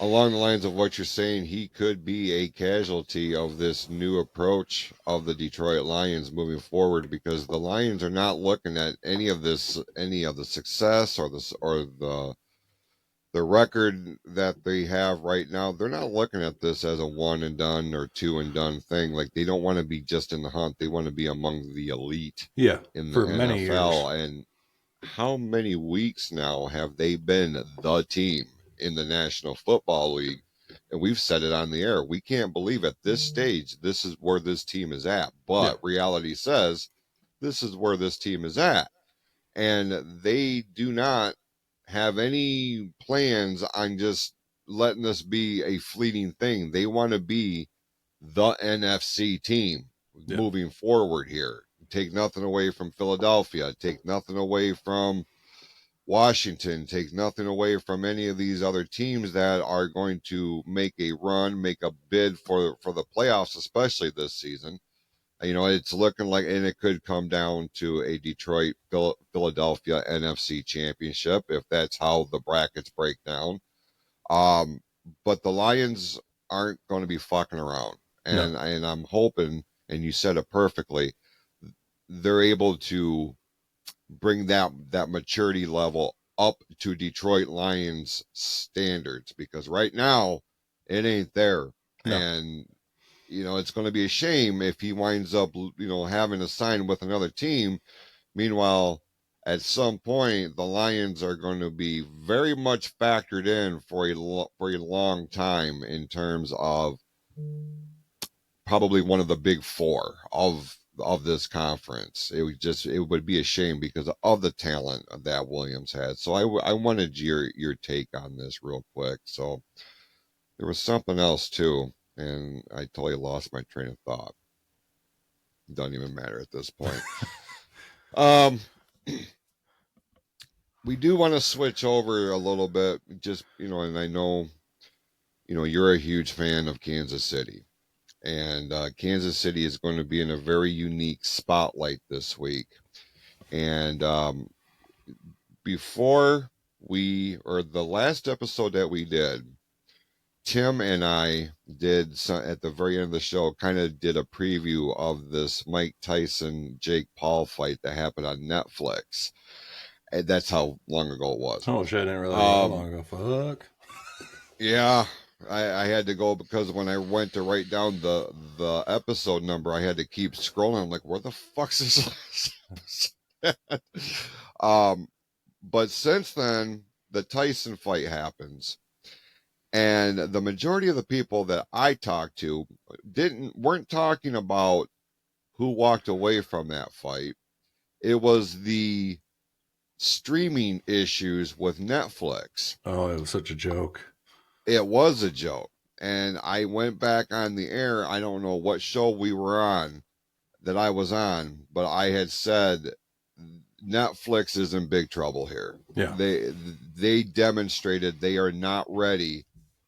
along the lines of what you're saying. He could be a casualty of this new approach of the Detroit Lions moving forward, because the Lions are not looking at any of the success or the record that they have right now. They're not looking at this as a one and done or two and done thing. Like, they don't want to be just in the hunt. They want to be among the elite in the for many NFL. years. And how many weeks now have they been the team in the National Football League? And we've said it on the air. We can't believe at this stage, this is where this team is at. But reality says this is where this team is at. And they do not have any plans on just letting this be a fleeting thing. They want to be the NFC team moving forward here. Take nothing away from Philadelphia. Take nothing away from Washington. Take nothing away from any of these other teams that are going to make a run, make a bid for the playoffs, especially this season. It's looking like, and it could come down to a Detroit Philadelphia NFC championship if that's how the brackets break down. But the Lions aren't going to be fucking around. And I'm hoping, and you said it perfectly, they're able to bring that maturity level up to Detroit Lions standards, because right now it ain't there. No. And it's going to be a shame if he winds up having to sign with another team. Meanwhile, at some point the Lions are going to be very much factored in for a long time in terms of probably one of the big four of this conference. It would be a shame because of the talent that Williams had. So I wanted your take on this real quick. So there was something else too, and I totally lost my train of thought. Doesn't even matter at this point. We do want to switch over a little bit, just and I know you're a huge fan of Kansas City. And Kansas City is going to be in a very unique spotlight this week. And before the last episode that we did, Tim and I did at the very end of the show, kind of did a preview of this Mike Tyson, Jake Paul fight that happened on Netflix. And that's how long ago it was. Oh shit, I didn't realize how long ago. Fuck. Yeah. I had to go because when I went to write down the episode number, I had to keep scrolling. I'm like, where the fuck's this? But since then, the Tyson fight happens, and the majority of the people that I talked to weren't talking about who walked away from that fight. It was the streaming issues with Netflix. Oh, it was such a joke. It was a joke. And I went back on the air. I don't know what show we were on that I was on, but I had said Netflix is in big trouble here. Yeah. They demonstrated they are not ready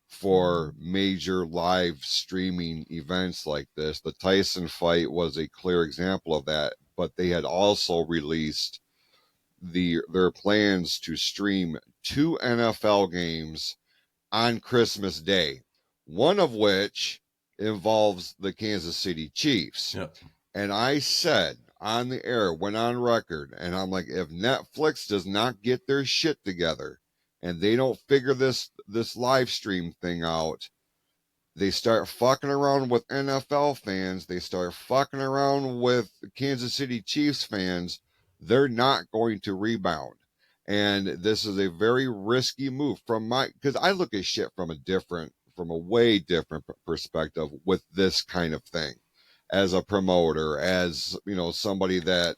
for major live streaming events like this. The Tyson fight was a clear example of that, but they had also released their plans to stream 2 NFL games on Christmas Day, one of which involves the Kansas City Chiefs. Yep. And I said on the air, went on record, and I'm like, if Netflix does not get their shit together and they don't figure this live stream thing out, they start fucking around with NFL fans, they start fucking around with Kansas City Chiefs fans, they're not going to rebound. And this is a very risky move because I look at shit from a way different perspective with this kind of thing. As a promoter, as somebody that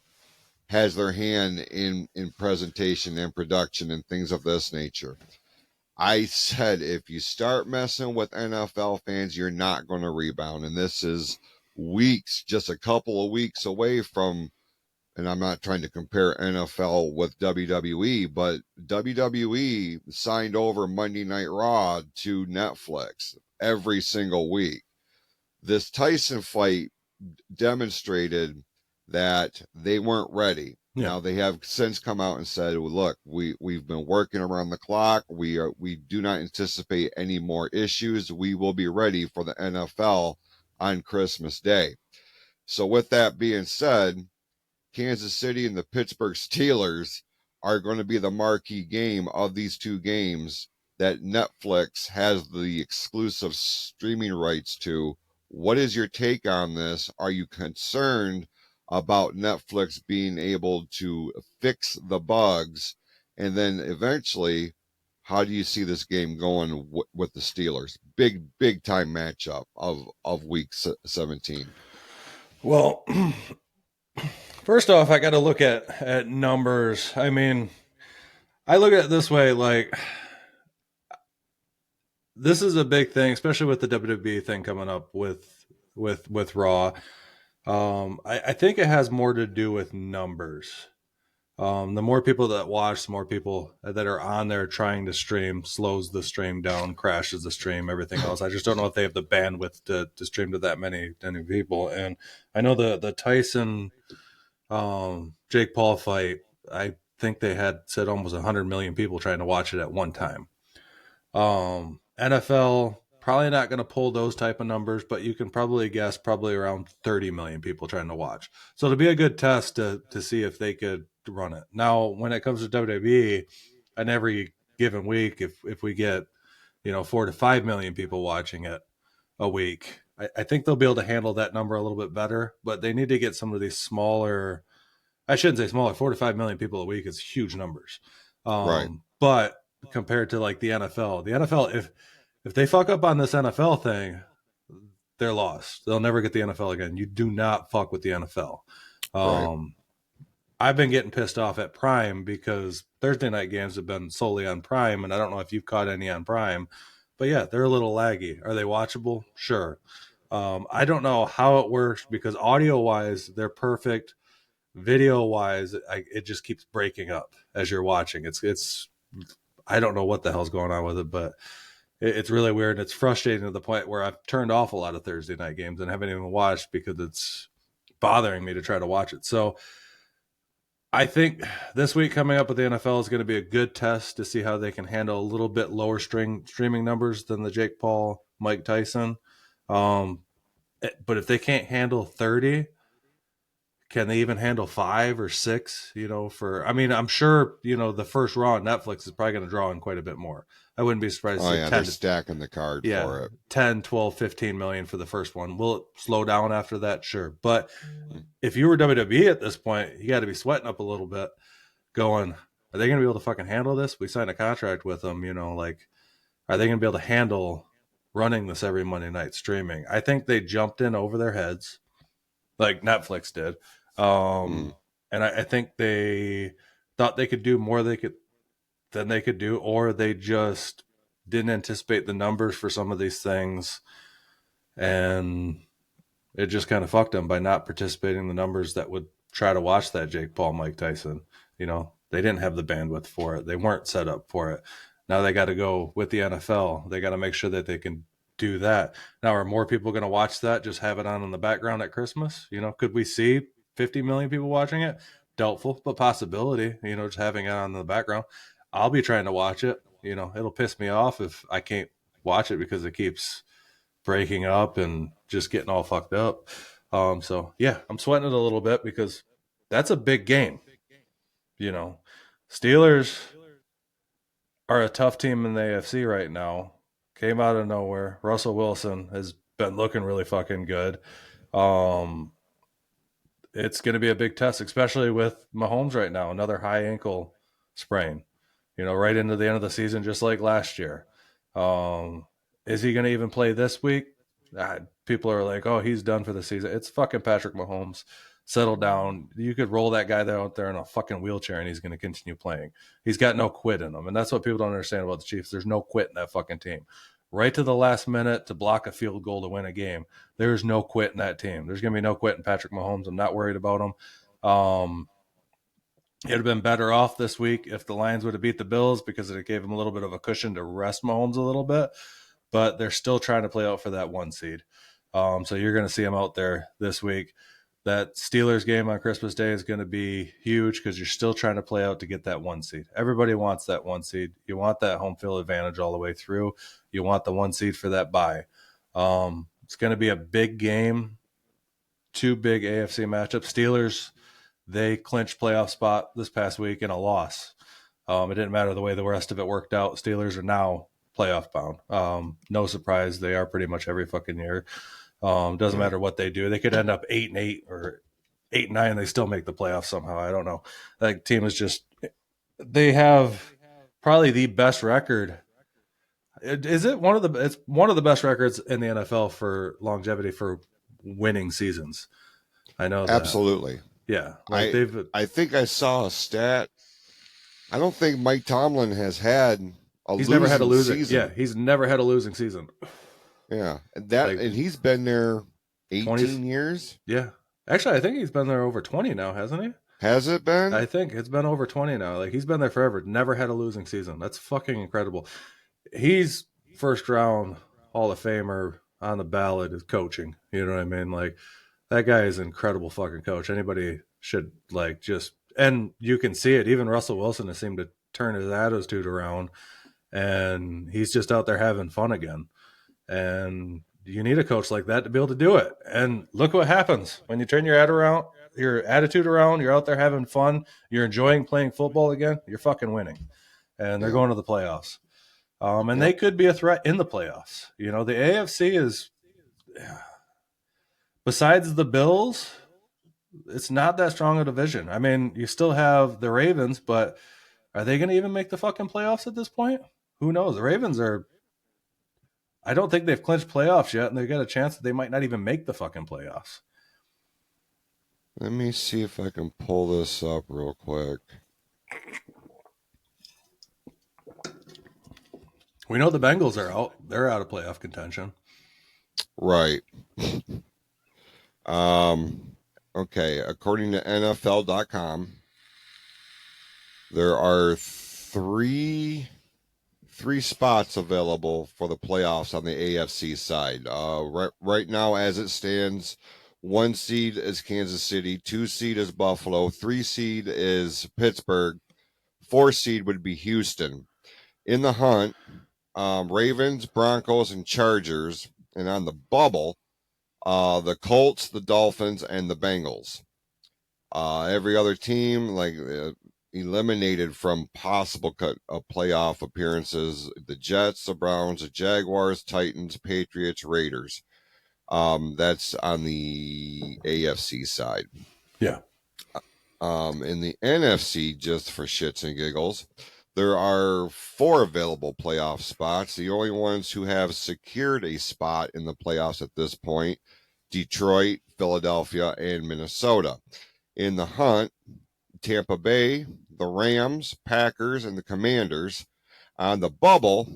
has their hand in presentation and production and things of this nature. I said, if you start messing with NFL fans, you're not going to rebound. And this is weeks, just a couple of weeks away from, and I'm not trying to compare NFL with WWE, but WWE signed over Monday Night Raw to Netflix every single week. This Tyson fight demonstrated that they weren't ready. Yeah. Now they have since come out and said, well, "Look, we've been working around the clock. We do not anticipate any more issues. We will be ready for the NFL on Christmas Day." So with that being said, Kansas City and the Pittsburgh Steelers are going to be the marquee game of these two games that Netflix has the exclusive streaming rights to. What is your take on this? Are you concerned about Netflix being able to fix the bugs? And then eventually, how do you see this game going with the Steelers? Big time matchup of week 17. Well, first off, I got to look at numbers. I mean, I look at it this way, like, this is a big thing, especially with the WWE thing coming up with Raw. I think it has more to do with numbers. The more people that watch, the more people that are on there trying to stream, slows the stream down, crashes the stream, everything else. I just don't know if they have the bandwidth to stream to that many people. And I know the Tyson Jake Paul fight, I think they had said almost 100 million people trying to watch it at one time. NFL probably not going to pull those type of numbers, but you can probably guess probably around 30 million people trying to watch. So it'll be a good test to see if they could run it. Now, when it comes to WWE, and every given week, if we get 4 to 5 million people watching it a week, I think they'll be able to handle that number a little bit better. But they need to get some of these smaller. I shouldn't say smaller. 4 to 5 million people a week is huge numbers. Right. But compared to like the NFL, if they fuck up on this NFL thing, they're lost. They'll never get the NFL again. You do not fuck with the NFL. Right. I've been getting pissed off at Prime because Thursday night games have been solely on Prime, and I don't know if you've caught any on Prime, but yeah, they're a little laggy. Are they watchable? Sure. I don't know how it works because audio-wise, they're perfect. Video-wise, it just keeps breaking up as you're watching. It's I don't know what the hell's going on with it, but it's really weird. And it's frustrating to the point where I've turned off a lot of Thursday night games and haven't even watched because it's bothering me to try to watch it. So I think this week coming up with the NFL is going to be a good test to see how they can handle a little bit lower streaming numbers than the Jake Paul, Mike Tyson. But if they can't handle 30, can they even handle 5 or 6? I'm sure, the first Raw on Netflix is probably going to draw in quite a bit more. I wouldn't be surprised. Oh, yeah, they're stacking the card for it. 10, 12, 15 million for the first one. Will it slow down after that? Sure. But if you were WWE at this point, you got to be sweating up a little bit going, are they going to be able to fucking handle this? We signed a contract with them, are they going to be able to handle running this every Monday night streaming? I think they jumped in over their heads like Netflix did. And I think they thought they could do more than they could do, or they just didn't anticipate the numbers for some of these things, and it just kind of fucked them by not participating in the numbers that would try to watch that Jake Paul, Mike Tyson. They didn't have the bandwidth for it. They weren't set up for it. Now they got to go with the NFL. They got to make sure that they can do that. Now, are more people going to watch that, just have it on in the background at Christmas? Could we see 50 million people watching it? Doubtful, but possibility, just having it on in the background. I'll be trying to watch it. It'll piss me off if I can't watch it because it keeps breaking up and just getting all fucked up. So yeah, I'm sweating it a little bit because that's a big game. Steelers are a tough team in the AFC right now. Came out of nowhere. Russell Wilson has been looking really fucking good. It's going to be a big test, especially with Mahomes right now. Another high ankle sprain, right into the end of the season, just like last year. Is he going to even play this week? People are like, oh, he's done for the season. It's fucking Patrick Mahomes. Settle down. You could roll that guy out there in a fucking wheelchair and he's going to continue playing. He's got no quit in him. And that's what people don't understand about the Chiefs. There's no quit in that fucking team. Right to the last minute to block a field goal to win a game. There's no quit in that team. There's going to be no quit in Patrick Mahomes. I'm not worried about him. It'd have been better off this week if the Lions would have beat the Bills because it gave them a little bit of a cushion to rest Mahomes a little bit. But they're still trying to play out for that 1 seed. So you're going to see them out there this week. That Steelers game on Christmas Day is going to be huge because you're still trying to play out to get that 1 seed. Everybody wants that 1 seed. You want that home field advantage all the way through. You want the 1 seed for that bye. It's going to be a big game. 2 big AFC matchups. Steelers, they clinched playoff spot this past week in a loss. It didn't matter the way the rest of it worked out. Steelers are now playoff bound. No surprise. They are pretty much every fucking year. Doesn't matter what they do. They could end up 8-8 or 8-9. They still make the playoffs somehow. I don't know. That team is just, they have probably the best record. Is it one of the, it's one of the best records in the NFL for longevity for winning seasons. I know that. Absolutely. Yeah. I think I saw a stat. I don't think Mike Tomlin has had he's never had a losing season. Yeah, he's never had a losing season. Yeah, and he's been there 18 years. Yeah, actually, I think he's been there over 20 now, hasn't he? Has it been? I think it's been over 20 now. Like he's been there forever. Never had a losing season. That's fucking incredible. He's first round Hall of Famer on the ballot is coaching. You know what I mean? Like that guy is an incredible fucking coach. Anybody should and you can see it. Even Russell Wilson has seemed to turn his attitude around, and he's just out there having fun again. And you need a coach like that to be able to do it. And look what happens when you turn your attitude around, you're out there having fun, you're enjoying playing football again, you're fucking winning. And they're going to the playoffs. They could be a threat in the playoffs. The AFC is, besides the Bills, it's not that strong a division. I mean, you still have the Ravens, but are they going to even make the fucking playoffs at this point? Who knows? The Ravens I don't think they've clinched playoffs yet, and they've got a chance that they might not even make the fucking playoffs. Let me see if I can pull this up real quick. We know the Bengals are out. They're out of playoff contention. Right. Okay, according to NFL.com, there are three spots available for the playoffs on the AFC side. Right now, as it stands, 1 seed is Kansas City, 2 seed is Buffalo, 3 seed is Pittsburgh, 4 seed would be Houston. In the hunt, Ravens, Broncos, and Chargers. And on the bubble, the Colts, the Dolphins, and the Bengals. Every other team, eliminated from possible playoff appearances: the Jets, the Browns, the Jaguars, Titans, Patriots, Raiders. That's on the AFC side. Yeah. In the NFC, just for shits and giggles, there are 4 available playoff spots. The only ones who have secured a spot in the playoffs at this point: Detroit, Philadelphia, and Minnesota. In the hunt, Tampa Bay, the Rams, Packers, and the Commanders. On the bubble,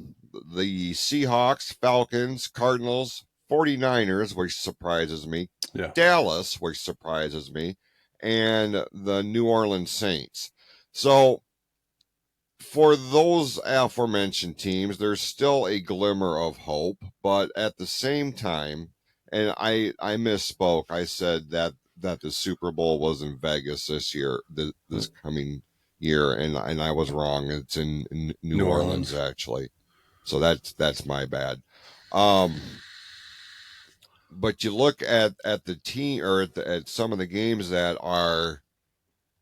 the Seahawks, Falcons, Cardinals, 49ers, which surprises me, Dallas, which surprises me, and the New Orleans Saints. So for those aforementioned teams, there's still a glimmer of hope, but at the same time, and I misspoke. I said that the Super Bowl was in Vegas this year, this coming year, and I was wrong. It's in New Orleans, actually. So that's my bad. But you look at the team, or at some of the games that are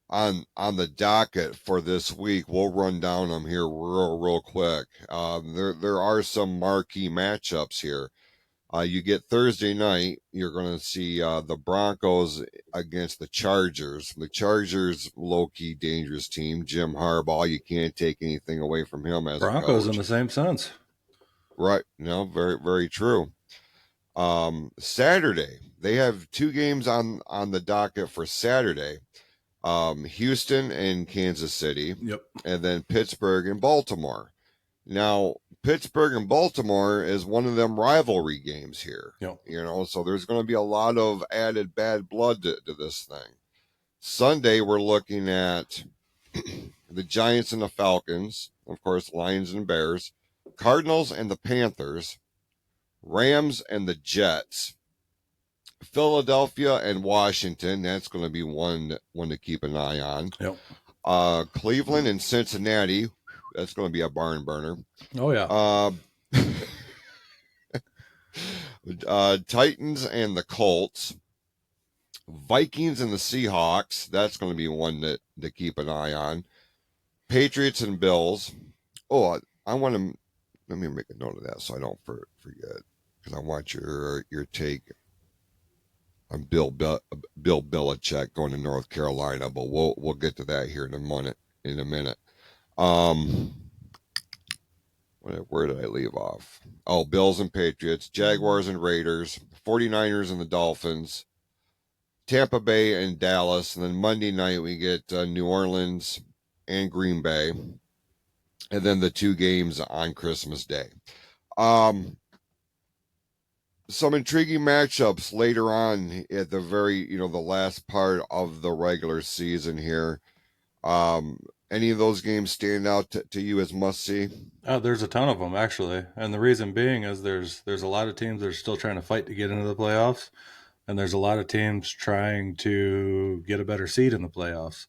on the docket for this week. We'll run down them here real quick. There are some marquee matchups here. You get Thursday night, you're going to see the Broncos against the Chargers. The Chargers, low-key dangerous team. Jim Harbaugh, you can't take anything away from him as a Broncos in coach. the same sense. Right. No, very, very true. Saturday, they have 2 games on the docket for Saturday. Houston and Kansas City. Yep. And then Pittsburgh and Baltimore. Now, Pittsburgh and Baltimore is one of them rivalry games here. Yep. So there's going to be a lot of added bad blood to this thing. Sunday, we're looking at the Giants and the Falcons, of course, Lions and Bears, Cardinals and the Panthers, Rams and the Jets, Philadelphia and Washington. That's going to be one to keep an eye on. Yep. Cleveland and Cincinnati. That's going to be a barn burner. Oh, yeah. Titans and the Colts. Vikings and the Seahawks. That's going to be one to keep an eye on. Patriots and Bills. Oh, I want to... Let me make a note of that so I don't forget. Because I want your take on Bill Belichick going to North Carolina. But we'll get to that here in a minute. Where did I leave off? Oh, Bills and Patriots, Jaguars and Raiders, 49ers and the Dolphins, Tampa Bay and Dallas, and then Monday night we get New Orleans and Green Bay, and then the 2 games on Christmas Day. Some intriguing matchups later on at the very, the last part of the regular season here. Any of those games stand out to you as must-see? There's a ton of them, actually. And the reason being is there's a lot of teams that are still trying to fight to get into the playoffs. And there's a lot of teams trying to get a better seed in the playoffs.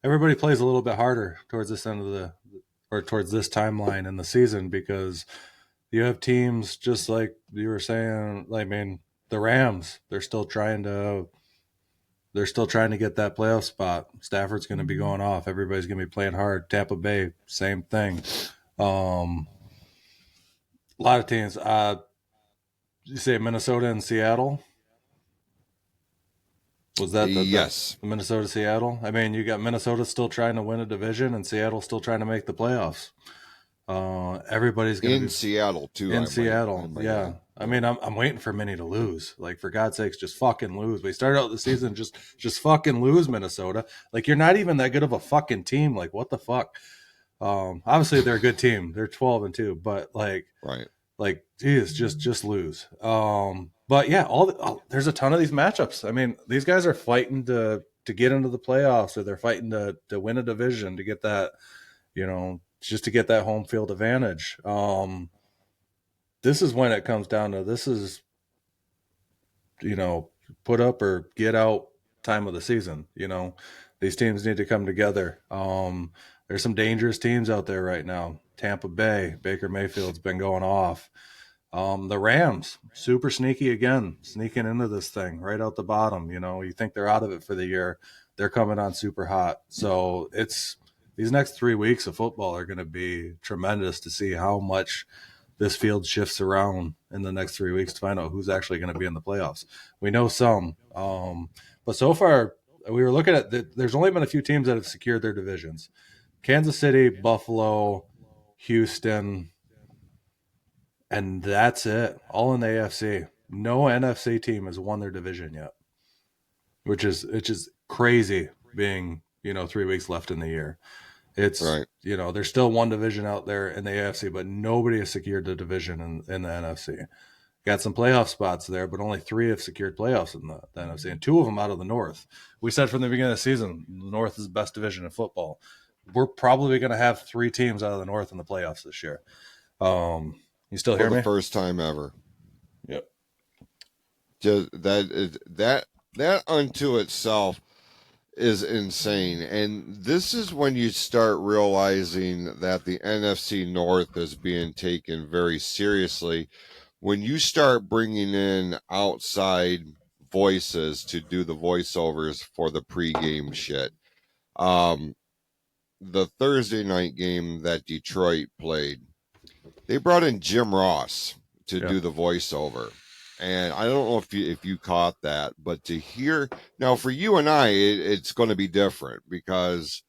Everybody plays a little bit harder towards this end of towards this timeline in the season, because you have teams just like you were saying, the Rams, they're still trying to get that playoff spot. Stafford's going to be going off. Everybody's going to be playing hard. Tampa Bay, same thing. A lot of teams. You say Minnesota and Seattle? Was that yes? The Minnesota Seattle. I mean, you got Minnesota still trying to win a division, and Seattle still trying to make the playoffs. Everybody's going to be in Seattle too. In Seattle, yeah. I mean, I'm waiting for Minnie to lose. Like, for God's sakes, just fucking lose. We started out the season just fucking lose, Minnesota. Like, you're not even that good of a fucking team. Like, what the fuck? Obviously they're a good team. They're 12-2, but right. Like, geez, just lose. But yeah, there's a ton of these matchups. I mean, these guys are fighting to get into the playoffs, or they're fighting to win a division, to get that, just to get that home field advantage. This is when it comes down to, this is, put up or get out time of the season. These teams need to come together. There's some dangerous teams out there right now. Tampa Bay, Baker Mayfield's been going off. The Rams, super sneaky again, sneaking into this thing right out the bottom. You think they're out of it for the year. They're coming on super hot. So these next 3 weeks of football are going to be tremendous to see how much this field shifts around in the next 3 weeks to find out who's actually going to be in the playoffs. We know some, but so far we were looking at there's only been a few teams that have secured their divisions: Kansas City, Buffalo, Houston, and that's it. All in the AFC. No NFC team has won their division yet, which is crazy, being 3 weeks left in the year. It's right. There's still one division out there in the AFC, but nobody has secured the division in the NFC. Got some playoff spots there, but only 3 have secured playoffs in the NFC, and 2 of them out of the North. We said from the beginning of the season, the North is the best division in football. We're probably going to have 3 teams out of the North in the playoffs this year. You still hear me? For the first time ever. Yep. Just that unto itself is insane. And this is when you start realizing that the NFC North is being taken very seriously. When you start bringing in outside voices to do the voiceovers for the pregame shit. The Thursday night game that Detroit played, they brought in Jim Ross to do the voiceover. And I don't know if you caught that, but to hear now for you and I, it's going to be different because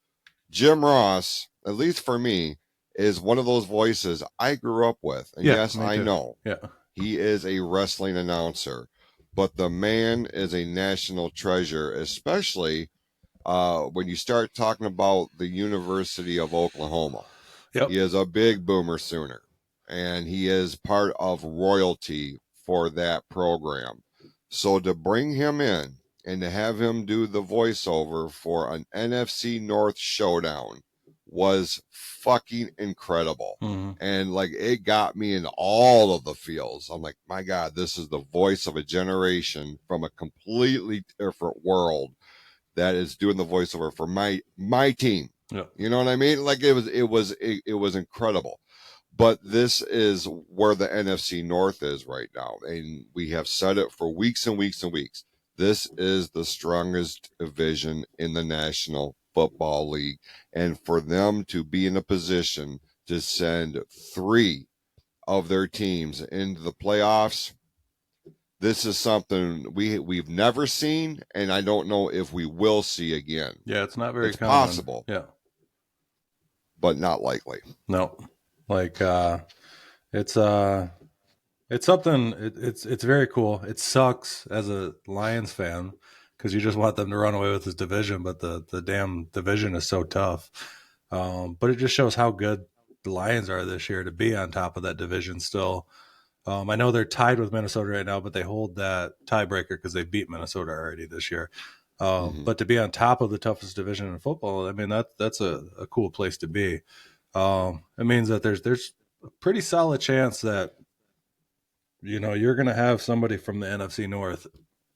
Jim Ross, at least for me, is one of those voices I grew up with. And Yeah, yes, me I too. know Yeah. he is a wrestling announcer, but the man is a national treasure, especially when you start talking about the University of Oklahoma. Yep. He is a big boomer sooner, and he is part of royalty for that program. So to bring him in and to have him do the voiceover for an NFC North showdown was fucking incredible. Mm-hmm. And like it got me in all of the feels. I'm like, my God, this is the voice of a generation from a completely different world that is doing the voiceover for my team. Yep. You know what I mean? Like it was incredible. But this is where the NFC North is right now, and we have said it for weeks and weeks and weeks. This is the strongest division in the National Football League, and for them to be in a position to send 3 of their teams into the playoffs, this is something we've never seen, and I don't know if we will see again. Yeah, it's not very It's common. possible, Yeah. but not likely. No. Like it's it's something it's very cool. It sucks as a Lions fan because you just want them to run away with this division, but the damn division is so tough. But it just shows how good the Lions are this year to be on top of that division still. I know they're tied with Minnesota right now, but they hold that tiebreaker because they beat Minnesota already this year. But to be on top of the toughest division in football, I mean that's a cool place to be. It means that there's a pretty solid chance that you're going to have somebody from the NFC North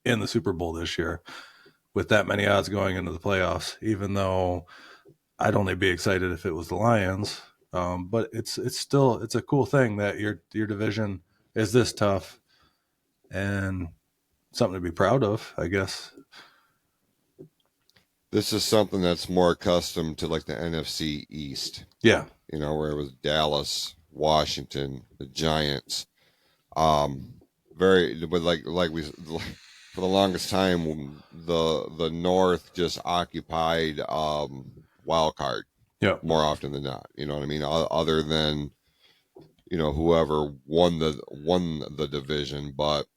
in the Super Bowl this year with that many odds going into the playoffs. Even though I'd only be excited if it was the Lions, but it's still a cool thing that your division is this tough and something to be proud of, I guess. This is something that's more accustomed to like the NFC East, Yeah, where it was Dallas, Washington, the Giants. Very, but like we for the longest time, the North just occupied wild card yeah, more often than not. You know what I mean? Other than whoever won the division, but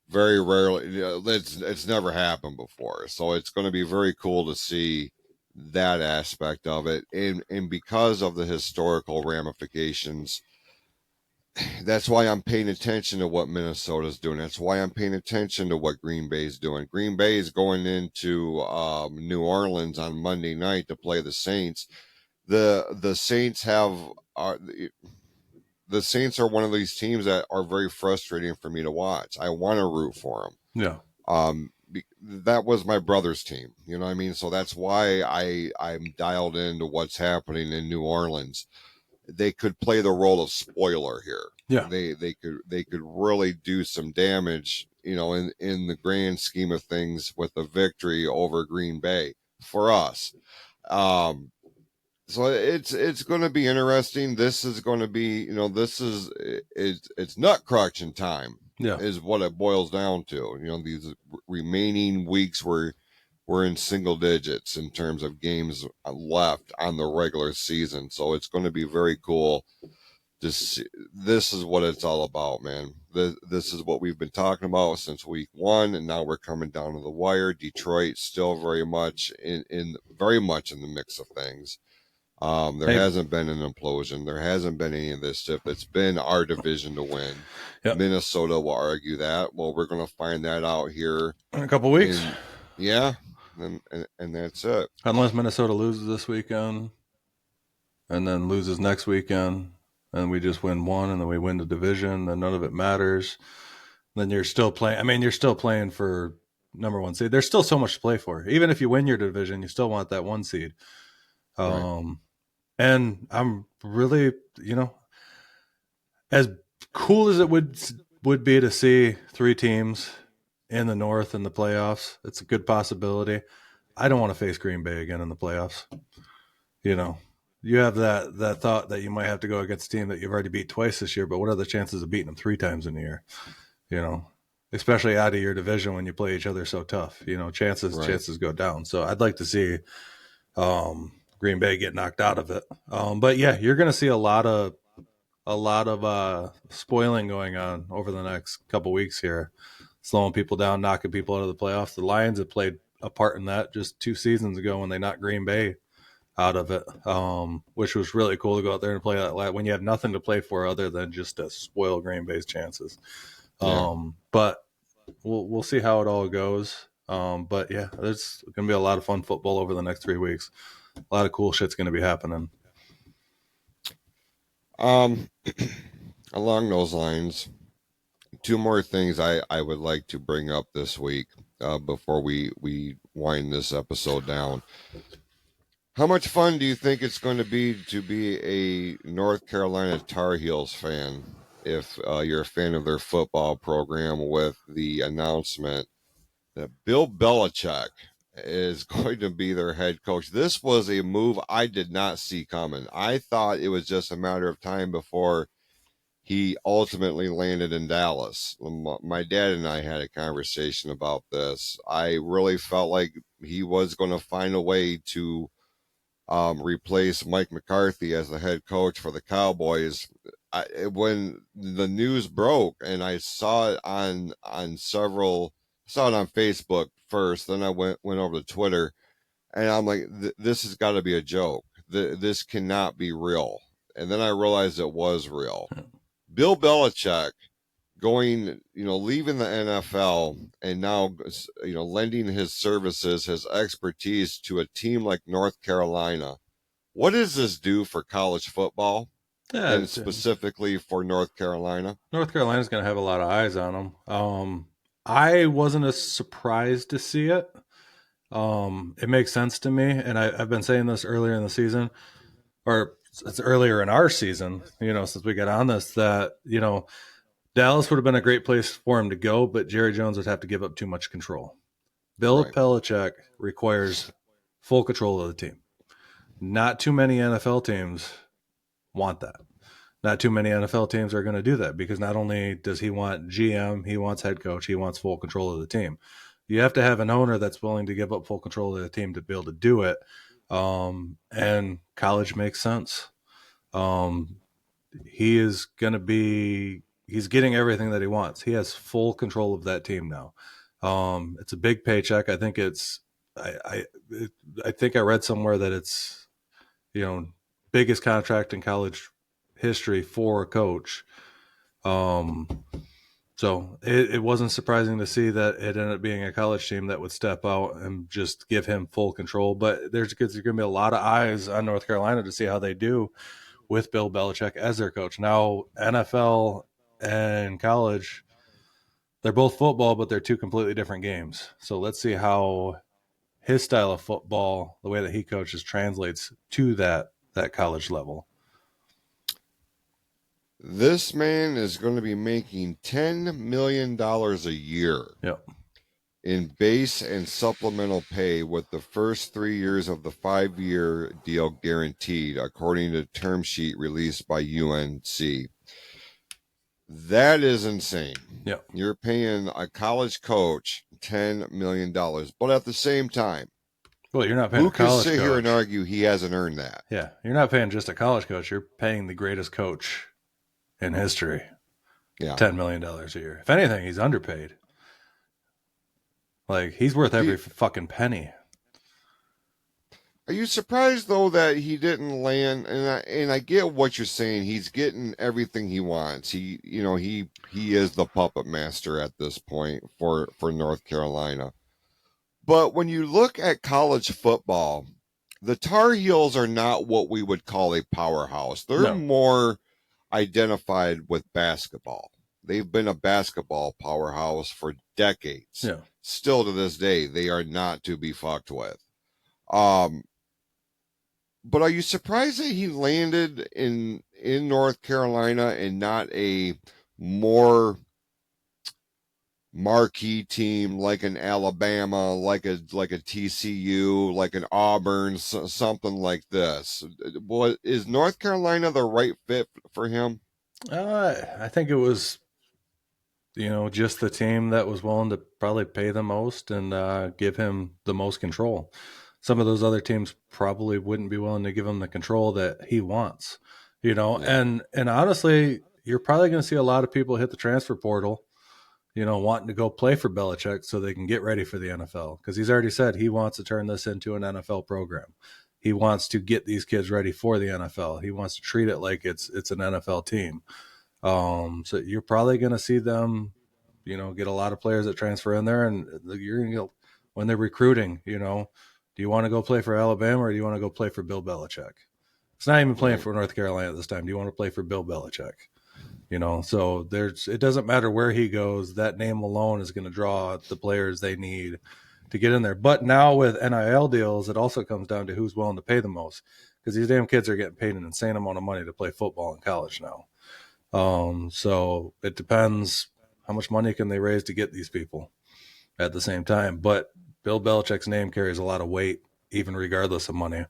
very rarely. It's never happened before, so it's going to be very cool to see that aspect of it, and because of the historical ramifications. That's why I'm paying attention to what Minnesota's doing. That's why I'm paying attention to what Green Bay's doing. Green Bay is going into New Orleans on Monday night to play the Saints. The Saints the Saints are one of these teams that are very frustrating for me to watch. I want to root for them. yeah, That was my brother's team. You know what I mean? So that's why I'm dialed into what's happening in New Orleans. They could play the role of spoiler here. yeah. They could really do some damage, in the grand scheme of things with the victory over Green Bay for us. So it's going to be interesting. This is going to be, it's nut crunching time. Yeah. Is what it boils down to. These remaining weeks we're in single digits in terms of games left on the regular season. So it's going to be very cool to see. This is what it's all about, man. This is what we've been talking about since week 1, and now we're coming down to the wire. Detroit still very much in the mix of things. There hasn't been an implosion. There hasn't been any of this stuff. It's been our division to win. Yep. Minnesota will argue that. Well, we're going to find that out here in a couple weeks. Yeah, and that's it. Unless Minnesota loses this weekend and then loses next weekend, and we just win one, and then we win the division, then none of it matters. Then you're still playing. I mean, you're still playing for number 1 seed. There's still so much to play for. Even if you win your division, you still want that 1 seed. Right. And I'm really, as cool as it would be to see 3 teams in the North in the playoffs, it's a good possibility. I don't want to face Green Bay again in the playoffs. You have that thought that you might have to go against a team that you've already beat twice this year, but what are the chances of beating them 3 times in a year? especially out of your division when you play each other so tough. Chances go down. So I'd like to see Green Bay get knocked out of it. But yeah, you're going to see a lot of spoiling going on over the next couple weeks here, slowing people down, knocking people out of the playoffs. The Lions have played a part in that just 2 seasons ago when they knocked Green Bay out of it, which was really cool to go out there and play that when you have nothing to play for other than just to spoil Green Bay's chances. Yeah. But we'll see how it all goes. But yeah, there's going to be a lot of fun football over the next 3 weeks. A lot of cool shit's going to be happening. Along those lines, 2 more things I would like to bring up this week before we wind this episode down. How much fun do you think it's going to be a North Carolina Tar Heels fan if you're a fan of their football program, with the announcement that Bill Belichick is going to be their head coach? This was a move I did not see coming. I thought it was just a matter of time before he ultimately landed in Dallas. My dad and I had a conversation about this. I really felt like he was going to find a way to replace Mike McCarthy as the head coach for the Cowboys. When the news broke, and I saw it on Facebook first, then I went over to Twitter, and I'm like, this has got to be a joke. This cannot be real. And then I realized it was real. Bill Belichick leaving the NFL and now, lending his services, his expertise to a team like North Carolina. What does this do for college football, and specifically for North Carolina? North Carolina's going to have a lot of eyes on them. I wasn't as surprised to see it. It makes sense to me, and I've been saying this earlier in the season, or it's earlier in our season, since we got on this, that, Dallas would have been a great place for him to go, but Jerry Jones would have to give up too much control. Bill Belichick requires full control of the team. Not too many NFL teams want that. Not too many NFL teams are going to do that, because not only does he want GM, he wants head coach, he wants full control of the team. You have to have an owner that's willing to give up full control of the team to be able to do it. And college makes sense. He's getting everything that he wants. He has full control of that team now. It's a big paycheck. I think I think I read somewhere that it's, biggest contract in college history for a coach. So it wasn't surprising to see that it ended up being a college team that would step out and just give him full control. But there's going to be a lot of eyes on North Carolina to see how they do with Bill Belichick as their coach. Now, NFL and college, they're both football, but they're 2 completely different games. So let's see how his style of football, the way that he coaches, translates to that college level. This man is going to be making $10 million a year in base and supplemental pay, with the first 3 years of the 5-year deal guaranteed, according to term sheet released by UNC. That is insane. Yep. You're paying a college coach $10 million, but at the same time, well, you're not paying who can sit here and argue he hasn't earned that? Yeah, you're not paying just a college coach. You're paying the greatest coach in history. Yeah, $10 million a year. If anything, he's underpaid. Like, he's worth every fucking penny. Are you surprised though that he didn't land? And I get what you're saying. He's getting everything he wants. He is the puppet master at this point for North Carolina. But when you look at college football, the Tar Heels are not what we would call a powerhouse. They're more identified with basketball. They've been a basketball powerhouse for decades. Yeah. Still to this day, they are not to be fucked with. But are you surprised that he landed in North Carolina and not a more marquee team like an Alabama, like a TCU, like an Auburn, something like this? Is North Carolina the right fit for him? I think it was just the team that was willing to probably pay the most and give him the most control. Some of those other teams probably wouldn't be willing to give him the control that he wants, Yeah. and honestly, you're probably going to see a lot of people hit the transfer portal, wanting to go play for Belichick so they can get ready for the NFL, because he's already said he wants to turn this into an NFL program. He wants to get these kids ready for the NFL. He wants to treat it like it's an NFL team. So you're probably going to see them, get a lot of players that transfer in there, and you're going to, when they're recruiting, do you want to go play for Alabama or do you want to go play for Bill Belichick? It's not even playing Right. for North Carolina this time. Do you want to play for Bill Belichick? So it doesn't matter where he goes. That name alone is going to draw the players they need to get in there. But now with NIL deals, it also comes down to who's willing to pay the most, because these damn kids are getting paid an insane amount of money to play football in college now. So it depends how much money can they raise to get these people at the same time. But Bill Belichick's name carries a lot of weight, even regardless of money.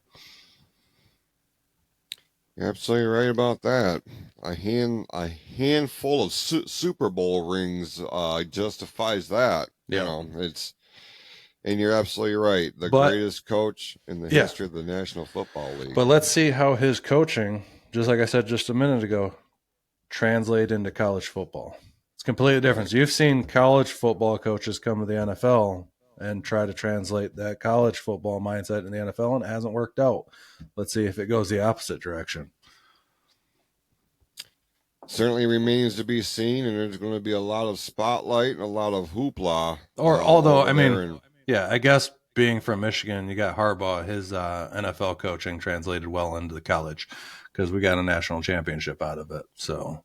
You're absolutely right about that. A handful of Super Bowl rings justifies that. Yeah. And you're absolutely right. The But greatest coach in the yeah, history of the National Football League. but let's see how his coaching, just like I said just a minute ago, translate into college football. It's completely different. Right. So you've seen college football coaches come to the NFL and try to translate that college football mindset in the NFL, and it hasn't worked out. Let's see if it goes the opposite direction. Certainly remains to be seen, and there's going to be a lot of spotlight and a lot of hoopla. Or although, over there. And yeah, I guess being from Michigan, you got Harbaugh. His NFL coaching translated well into the college because we got a national championship out of it. So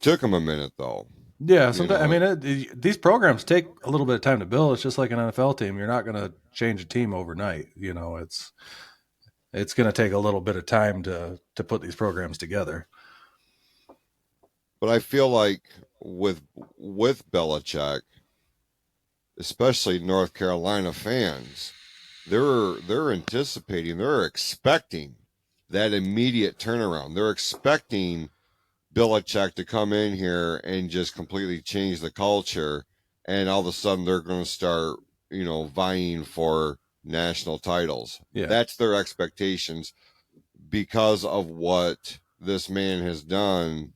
took him a minute though. yeah, sometimes these programs take a little bit of time to build. It's just like an NFL team. You're not going to change a team overnight. It's going to take a little bit of time to put these programs together. But I feel like with Belichick, especially North Carolina fans, they're anticipating, they're expecting that immediate turnaround. They're expecting Belichick to come in here and just completely change the culture, and all of a sudden they're going to start, vying for national titles. Yeah. That's their expectations because of what this man has done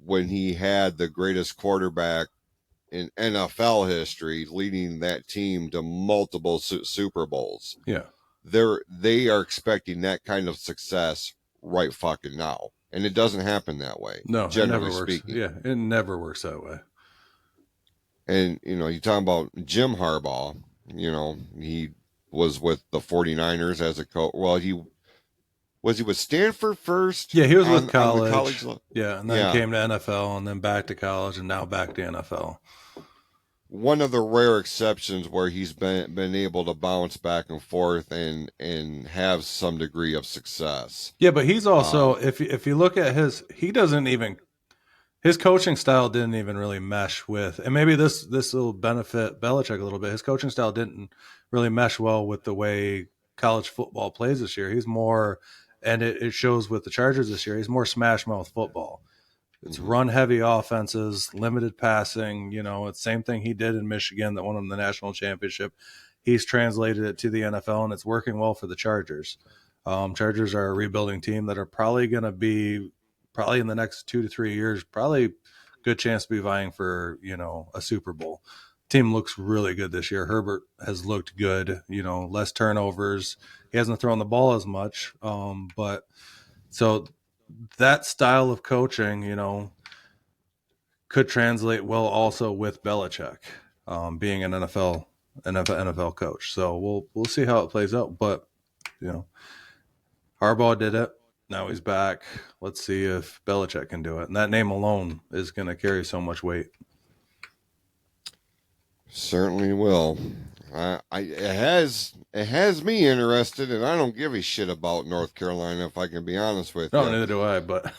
when he had the greatest quarterback in NFL history, leading that team to multiple Super Bowls. Yeah. They are expecting that kind of success right fucking now. And it doesn't happen that way. No, generally it never works. speaking. Yeah, it never works that way. And, you talk about Jim Harbaugh, he was with the 49ers as a coach. Well, he with Stanford first? Yeah, he was with college. college. Yeah, and then came to NFL and then back to college and now back to NFL. One of the rare exceptions where he's been able to bounce back and forth and have some degree of success. Yeah, but he's also if you look at his coaching style didn't even really mesh with, and maybe this will benefit Belichick a little bit. His coaching style didn't really mesh well with the way college football plays this year. He's more, and it shows with the Chargers this year, he's more smash mouth football. It's run heavy offenses, limited passing. It's the same thing he did in Michigan that won him the national championship. He's translated it to the NFL, and it's working well for the Chargers. Chargers are a rebuilding team that are probably going to be, in the next 2 to 3 years, probably good chance to be vying for, a Super Bowl. Team looks really good this year. Herbert has looked good, less turnovers. He hasn't thrown the ball as much. But so that style of coaching, could translate well also with Belichick, being an NFL coach. So we'll see how it plays out. But Harbaugh did it. Now he's back. Let's see if Belichick can do it. And that name alone is going to carry so much weight. Certainly will. It has me interested, and I don't give a shit about North Carolina, if I can be honest with you. No, neither do I, but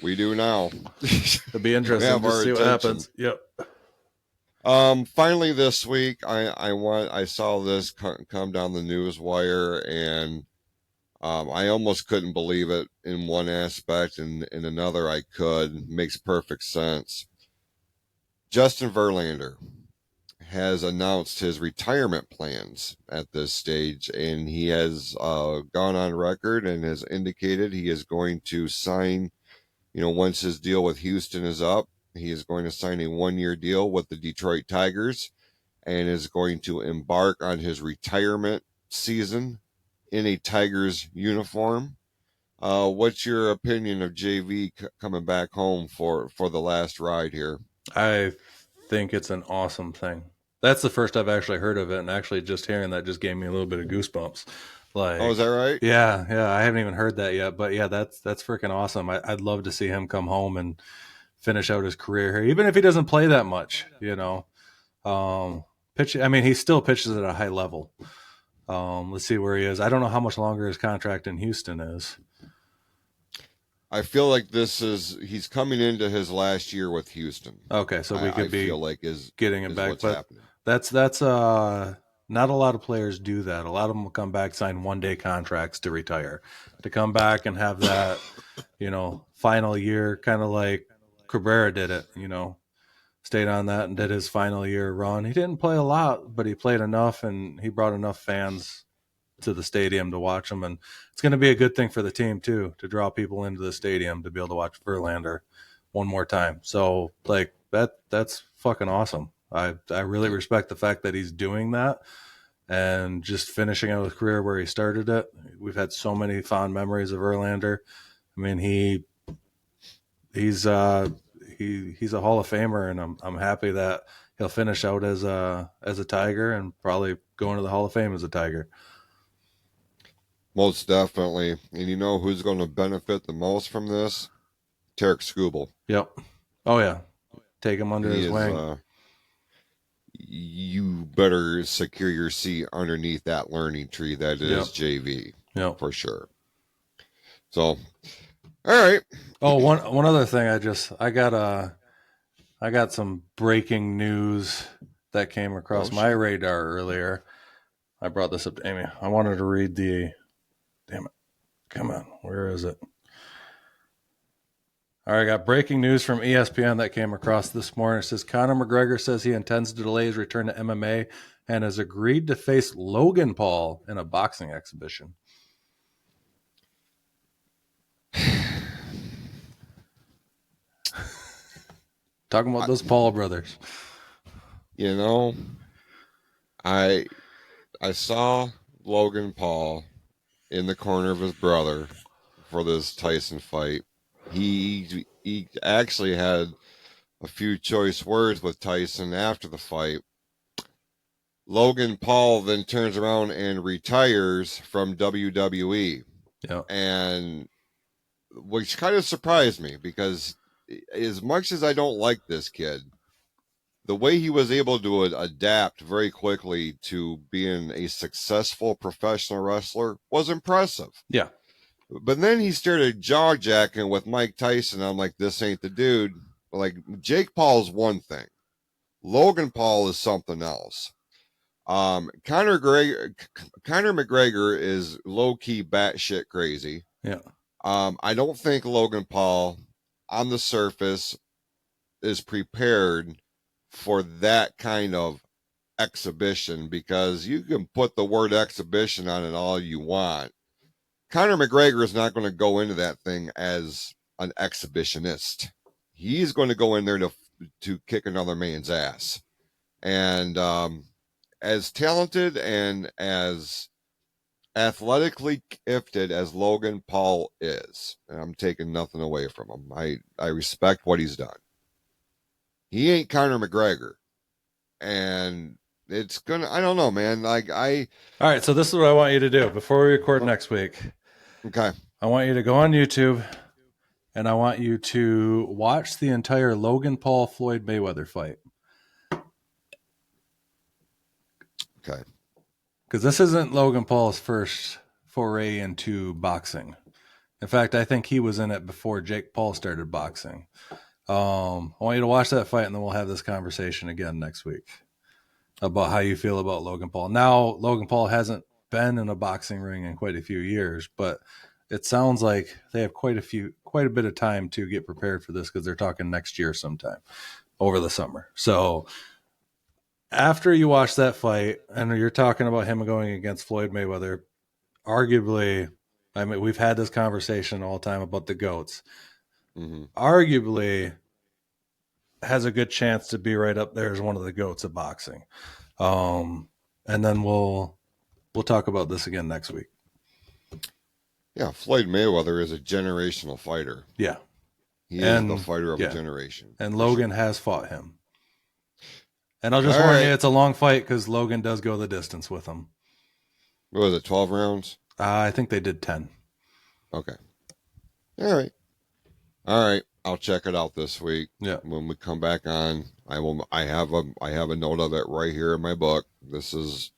we do now. It'll be interesting to see what happens. Yep. Finally this week, I saw this come down the news wire, and I almost couldn't believe it in one aspect, and in another I could. Makes perfect sense. Justin Verlander has announced his retirement plans at this stage, and he has gone on record and has indicated he is going to sign, once his deal with Houston is up, he is going to sign a 1-year deal with the Detroit Tigers and is going to embark on his retirement season in a Tigers uniform. What's your opinion of JV coming back home for the last ride here? I think it's an awesome thing. That's the first I've actually heard of it, and actually just hearing that just gave me a little bit of goosebumps. Like, Oh, is that right? yeah, I haven't even heard that yet, but yeah, that's freaking awesome. I'd love to see him come home and finish out his career here, even if he doesn't play that much. Pitch. I mean, he still pitches at a high level. Let's see where he is. I don't know how much longer his contract in Houston is. I feel like he's coming into his last year with Houston. Okay, so we could be feel like is getting him back, but happening. that's not a lot of players do that. A lot of them will come back, sign 1-day contracts to retire, to come back and have that, final year, kind of like Cabrera did it, stayed on that and did his final year run. He didn't play a lot, but he played enough and he brought enough fans to the stadium to watch him. And it's going to be a good thing for the team too, to draw people into the stadium to be able to watch Verlander one more time. So like that's fucking awesome. I really respect the fact that he's doing that and just finishing out his career where he started it. We've had so many fond memories of Verlander. I mean, he's a Hall of Famer, and I'm happy that he'll finish out as a Tiger and probably go into the Hall of Fame as a Tiger. Most definitely. And you know who's going to benefit the most from this? Tarek Skubal. Yep. Oh yeah. Take him under his wing. You better secure your seat underneath that learning tree that is JV. Yep. For sure. So, all right. Oh, one other thing. I got some breaking news that came across my radar earlier. I brought this up to Amy. I wanted to read damn it. Come on. Where is it? All right, I got breaking news from ESPN that came across this morning. It says Conor McGregor says he intends to delay his return to MMA and has agreed to face Logan Paul in a boxing exhibition. Talking about those Paul brothers. I saw Logan Paul in the corner of his brother for this Tyson fight. He actually had a few choice words with Tyson after the fight. Logan Paul then turns around and retires from WWE. Yeah. And which kind of surprised me, because as much as I don't like this kid, the way he was able to adapt very quickly to being a successful professional wrestler was impressive. Yeah. But then he started jaw-jacking with Mike Tyson. I'm like, this ain't the dude. Like, Jake Paul's one thing. Logan Paul is something else. Conor McGregor is low-key batshit crazy. Yeah. I don't think Logan Paul, on the surface, is prepared for that kind of exhibition, because you can put the word exhibition on it all you want. Conor McGregor is not going to go into that thing as an exhibitionist. He's going to go in there to kick another man's ass. And as talented and as athletically gifted as Logan Paul is, and I'm taking nothing away from him, I respect what he's done. He ain't Conor McGregor. And it's gonna, I don't know, man. All right, so this is what I want you to do before we record next week. Okay. I want you to go on YouTube and I want you to watch the entire Logan Paul Floyd Mayweather fight. Okay. Because this isn't Logan Paul's first foray into boxing. In fact, I think he was in it before Jake Paul started boxing. I want you to watch that fight, and then we'll have this conversation again next week about how you feel about Logan Paul. Now, Logan Paul hasn't been in a boxing ring in quite a few years, but it sounds like they have quite quite a bit of time to get prepared for this because they're talking next year sometime over the summer. So after you watch that fight and you're talking about him going against Floyd Mayweather, arguably, I mean, we've had this conversation all the time about the GOATs. Mm-hmm. Arguably has a good chance to be right up there as one of the GOATs of boxing. And then we'll talk about this again next week. Yeah, Floyd Mayweather is a generational fighter. Yeah. He is the fighter of a generation. And Logan has fought him. And I'll just warn you, it's a long fight because Logan does go the distance with him. What was it, 12 rounds? I think they did 10. Okay. All right. I'll check it out this week. Yeah. When we come back on, I have a note of it right here in my book. This is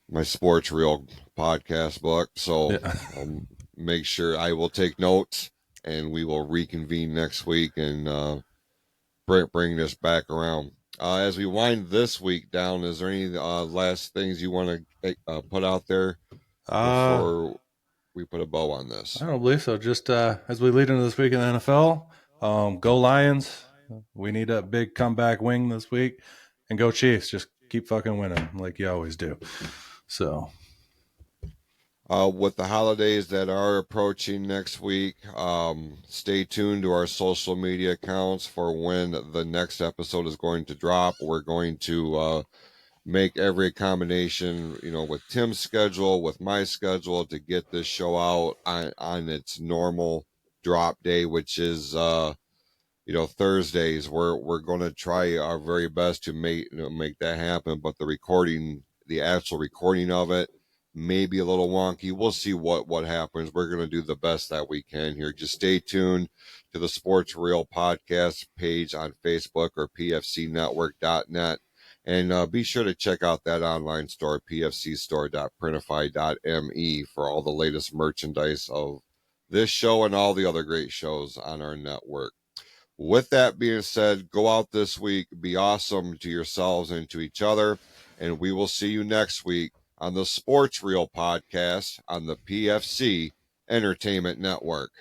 my Sports Reel podcast book. So I'll make sure I will take notes, and we will reconvene next week and bring this back around. As we wind this week down, is there any last things you want to put out there before we put a bow on this? I don't believe so. Just as we lead into this week in the NFL, go Lions. We need a big comeback wing this week. And go Chiefs. Just keep fucking winning like you always do. So, with the holidays that are approaching next week, stay tuned to our social media accounts for when the next episode is going to drop. We're going to make every accommodation, with Tim's schedule, with my schedule, to get this show out on its normal drop day, which is Thursdays. We're going to try our very best to make that happen, but the actual recording of it may be a little wonky. We'll see what happens. We're going to do the best that we can here. Just stay tuned to the Sports Reel podcast page on Facebook or pfcnetwork.net. And be sure to check out that online store, pfcstore.printify.me, for all the latest merchandise of this show and all the other great shows on our network. With that being said, go out this week, be awesome to yourselves and to each other, and we will see you next week on the Sports Reel podcast on the PFC Entertainment Network.